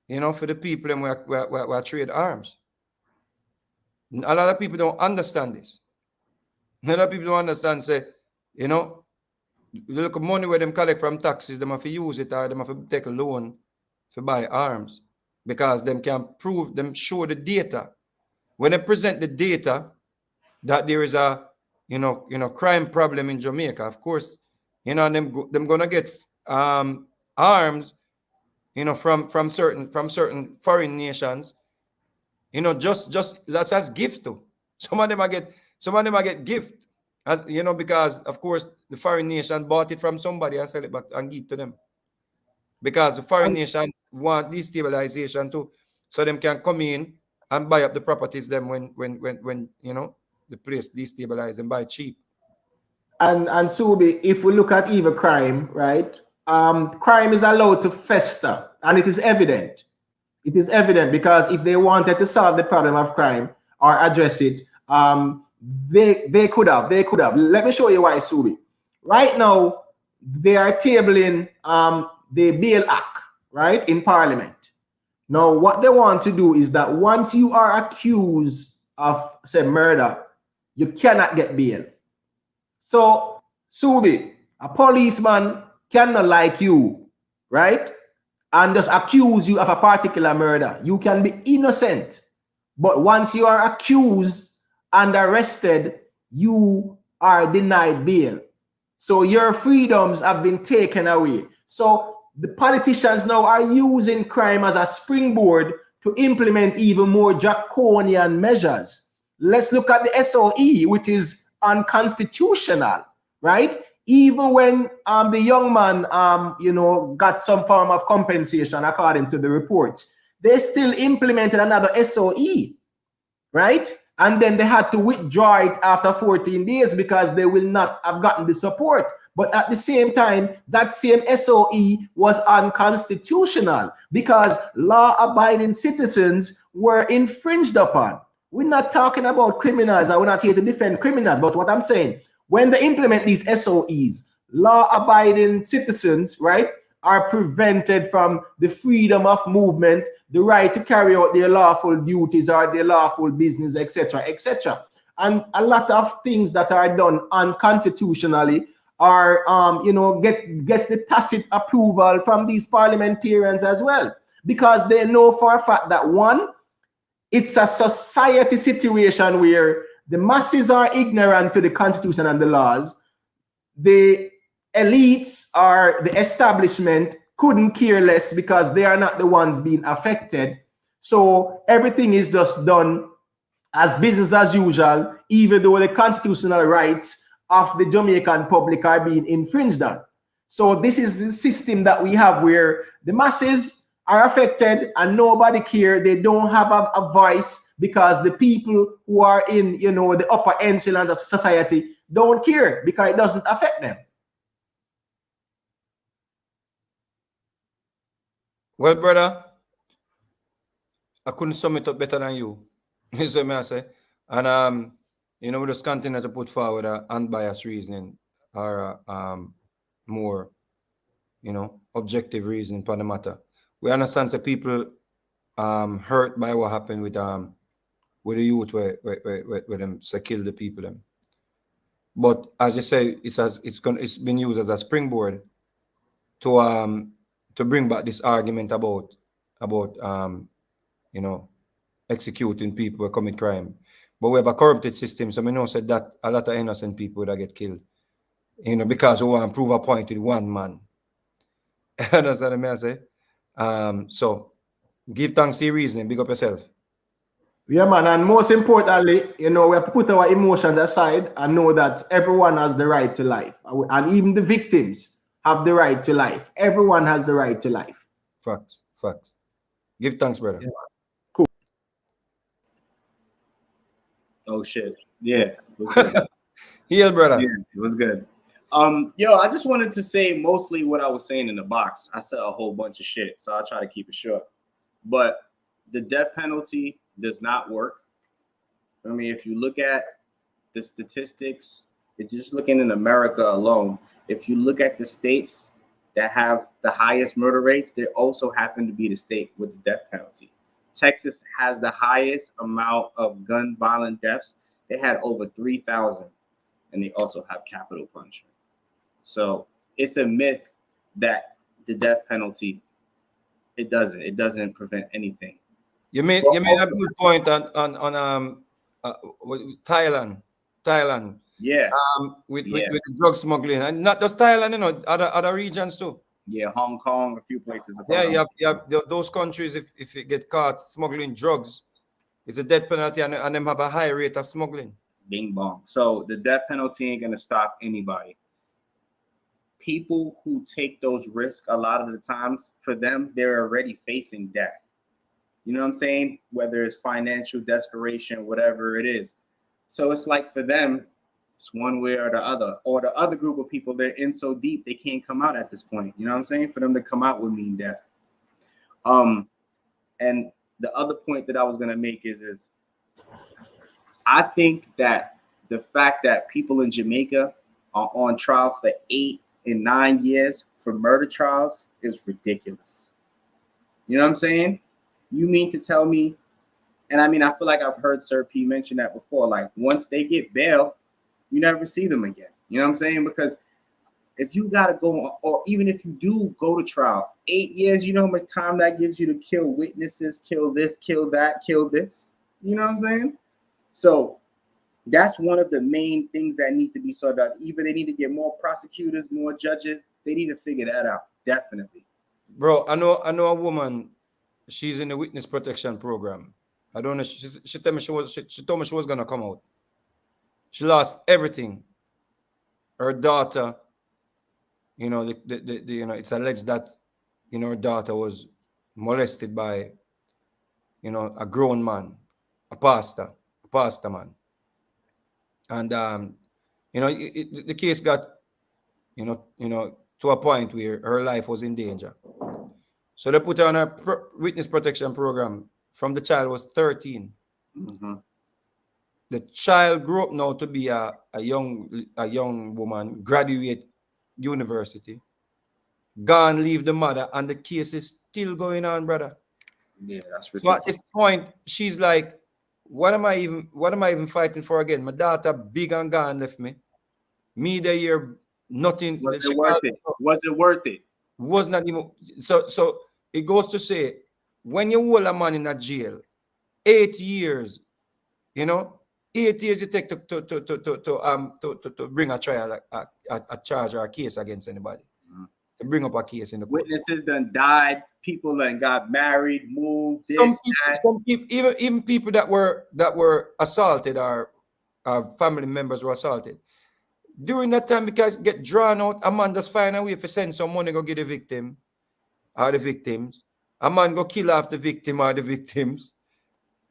you know, for the people and we trade arms. A lot of people don't understand this. A lot of people don't understand, say, you know, you look at money where them collect from taxes, them have to use it or them have to take a loan to buy arms because them can prove, them show the data. When they present the data that there is a, you know, crime problem in Jamaica, of course, you know, them gonna get arms, you know, from certain foreign nations, you know, just that's as gift too. Some of them I get gift, as you know, because of course the foreign nation bought it from somebody and sell it back and give it to them. Because the foreign nation want destabilization too, so them can come in and buy up the properties them when you know the place destabilize and buy cheap. And Subi, if we look at even crime, right? Crime is allowed to fester, and it is evident. It is evident because if they wanted to solve the problem of crime or address it, they could have. They could have. Let me show you why, Subi. Right now, they are tabling the Bail Act, right, in Parliament. Now, what they want to do is that once you are accused of, say, murder, you cannot get bail. So, Subi, a policeman cannot like you, right? And just accuse you of a particular murder. You can be innocent. But once you are accused and arrested, you are denied bail. So your freedoms have been taken away. So the politicians now are using crime as a springboard to implement even more draconian measures. Let's look at the SOE, which is unconstitutional, right? Even when the young man, you know, got some form of compensation according to the reports, they still implemented another SOE, right? And then they had to withdraw it after 14 days because they will not have gotten the support. But at the same time, that same SOE was unconstitutional because law-abiding citizens were infringed upon. We're not talking about criminals. We're not here to defend criminals. But what I'm saying, when they implement these SOEs, law-abiding citizens, right, are prevented from the freedom of movement, the right to carry out their lawful duties or their lawful business, etc., etc. And a lot of things that are done unconstitutionally are, you know, gets the tacit approval from these parliamentarians as well, because they know for a fact that one, it's a society situation where the masses are ignorant to the constitution and the laws. The elites or the establishment couldn't care less because they are not the ones being affected. So everything is just done as business as usual, even though the constitutional rights of the Jamaican public are being infringed on. So this is the system that we have where the masses are affected and nobody care. They don't have a voice because the people who are in, you know, the upper echelons of society don't care because it doesn't affect them. Well, brother, I couldn't sum it up better than you. Is what I say. And you know, we just continue to put forward an unbiased reasoning or more, you know, objective reasoning for the matter. We understand that people hurt by what happened with the youth where them say kill the people them. But as you say, it's been used as a springboard to bring back this argument about you know, executing people who commit crime. But we have a corrupted system, so we know said that a lot of innocent people that get killed. you know, because we want to prove a point with one man. That's what I say. So give thanks to your reasoning, big up yourself. Yeah, man, and most importantly, you know, we have to put our emotions aside and know that everyone has the right to life, and even the victims have the right to life. Everyone has the right to life. Facts, facts. Give thanks, brother. Yeah. Oh shit. Yeah, it was good. Heal, brother. Yeah, it was good. Yo, I just wanted to say mostly what I was saying in the box. I said a whole bunch of shit, so I'll try to keep it short. But the death penalty does not work. I mean, if you look at the statistics, if you're just looking in America alone, if you look at the states that have the highest murder rates, they also happen to be the state with the death penalty. Texas has the highest amount of gun violent deaths. They had over 3,000, and they also have capital punishment. So it's a myth that the death penalty, it doesn't prevent anything. You made a good point on Thailand. Yeah. With the drug smuggling, and not just Thailand, you know, other regions too. Yeah, Hong Kong, a few places. Yeah, you have those countries. If you get caught smuggling drugs, it's a death penalty, and them have a high rate of smuggling. Bing bong. So the death penalty ain't gonna stop anybody. People who take those risks, a lot of the times, for them, they're already facing death. You know what I'm saying? Whether it's financial desperation, whatever it is. So it's like for them, it's one way or the other. Or the other group of people, they're in so deep they can't come out at this point. You know what I'm saying? For them to come out would mean death. And the other point that I was gonna make is I think that the fact that people in Jamaica are on trial for 8 and 9 years for murder trials is ridiculous. You know what I'm saying? You mean to tell me, and I mean, I feel like I've heard Sir P mention that before, like once they get bail, you never see them again. You know what I'm saying? Because if you got to go, or even if you do go to trial, 8 years, you know how much time that gives you to kill witnesses, kill this, kill that, kill this. You know what I'm saying? So that's one of the main things that need to be sorted out. Either they need to get more prosecutors, more judges. They need to figure that out. Definitely. Bro, I know a woman. She's in the witness protection program. I don't know. She told me she told me she was gonna come out. She lost everything. Her daughter, you know, the you know, it's alleged that, you know, her daughter was molested by, you know, a grown man, a pastor man. And you know, the case got, you know, to a point where her life was in danger. So they put her on a witness protection program from the child was 13. Mm-hmm. The child grew up now to be a young woman, graduate university, gone, leave the mother, and the case is still going on, brother. Yeah, that's ridiculous. So at this point, she's like, what am I even fighting for again? My daughter big and gone left me. Me the year, nothing. Was it worth it? Was it worth it? Was not even so it goes to say, when you hold a man in a jail 8 years, you know, 8 years you take to bring a trial, a charge or a case against anybody, to bring up a case in the court. Witnesses done died, people that got married, moved, Some people, even people that were assaulted or family members were assaulted. During that time, because get drawn out, a man just find a way to send some money go get the victim or the victims. A man go kill off the victim or the victims.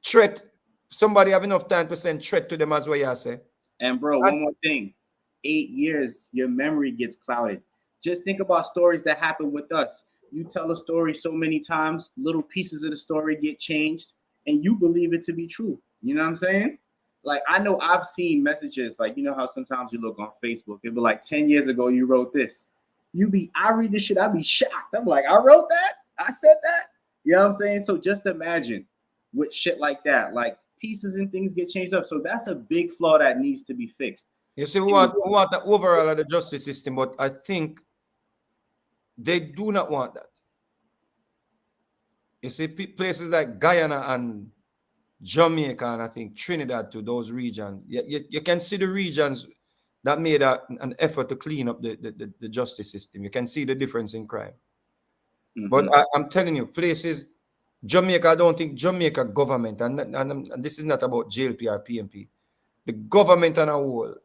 Threat. Somebody have enough time to send threat to them as well, you say. And bro, one more thing. 8 years, your memory gets clouded. Just think about stories that happen with us. You tell a story so many times, little pieces of the story get changed, and you believe it to be true. You know what I'm saying? Like, I know I've seen messages, like, you know how sometimes you look on Facebook, it'll be like 10 years ago, you wrote this. I read this shit, I'd be shocked. I'm like, I wrote that? I said that? You know what I'm saying? So just imagine with shit like that, like pieces and things get changed up. So that's a big flaw that needs to be fixed. You see, we want the overall of the justice system, but I think they do not want that. You see, places like Guyana and Jamaica, and I think Trinidad, to those regions, you can see the regions that made an effort to clean up the justice system. You can see the difference in crime. But I'm telling you, places, Jamaica, I don't think Jamaica government, and this is not about JLP or PMP, the government on a whole,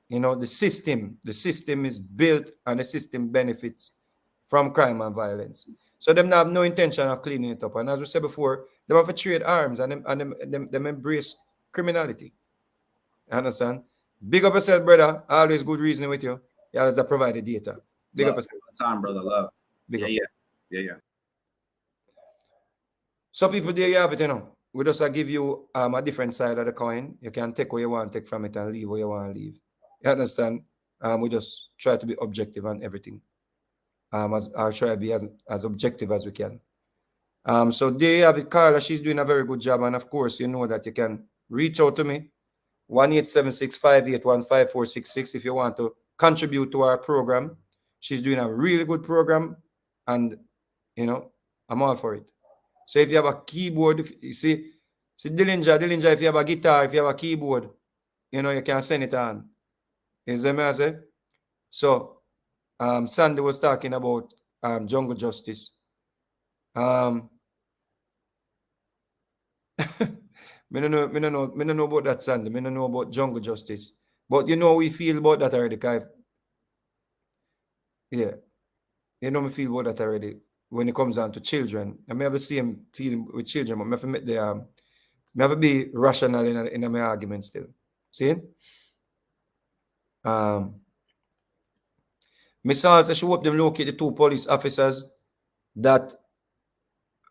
you know, the system is built and the system benefits from crime and violence. So them have no intention of cleaning it up. And as we said before, they have to trade arms and them embrace criminality. You understand? Big up yourself, brother. Always good reasoning with you. You always provide the data. Big up yourself. Time, brother. Love. Big up. Yeah. So people, there you have it, you know. We just give you a different side of the coin. You can take what you want to take from it and leave what you want to leave. You understand? We just try to be objective on everything. I'll try to be as objective as we can. So there you have it, Carla. She's doing a very good job. And of course, you know that you can reach out to me, 1-876-581-5466 if you want to contribute to our program. She's doing a really good program. And, you know, I'm all for it. So if you have a keyboard, you see Dillinger, if you have a guitar, if you have a keyboard, you know, you can send it on. You see me, I say? So, Sandy was talking about jungle justice. Me no know about that, Sandy. Me no know about jungle justice. But you know we feel about that already, Kai. Yeah. You know me feel about that already when it comes down to children. I may have the same feeling with children, but I have to be rational in my argument still. See? Miss Hall says she hope them locate the 2 police officers that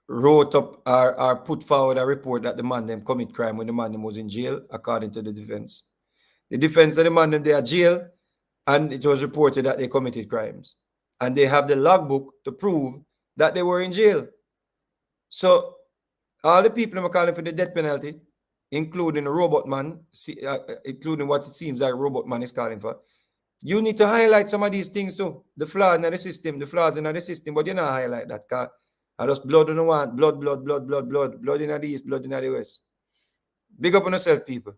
wrote up or put forward a report that the man them commit crime when the man them was in jail, according to the defense. The defense of the man them they are jail, and it was reported that they committed crimes. And they have the logbook to prove that they were in jail. So all the people who are calling for the death penalty, including a robot man, including what it seems like robot man is calling for, you need to highlight some of these things too. The flaws in the system, but you not highlight that. Because I just blood on the one, blood in the east, blood in the west. Big up on yourself, people.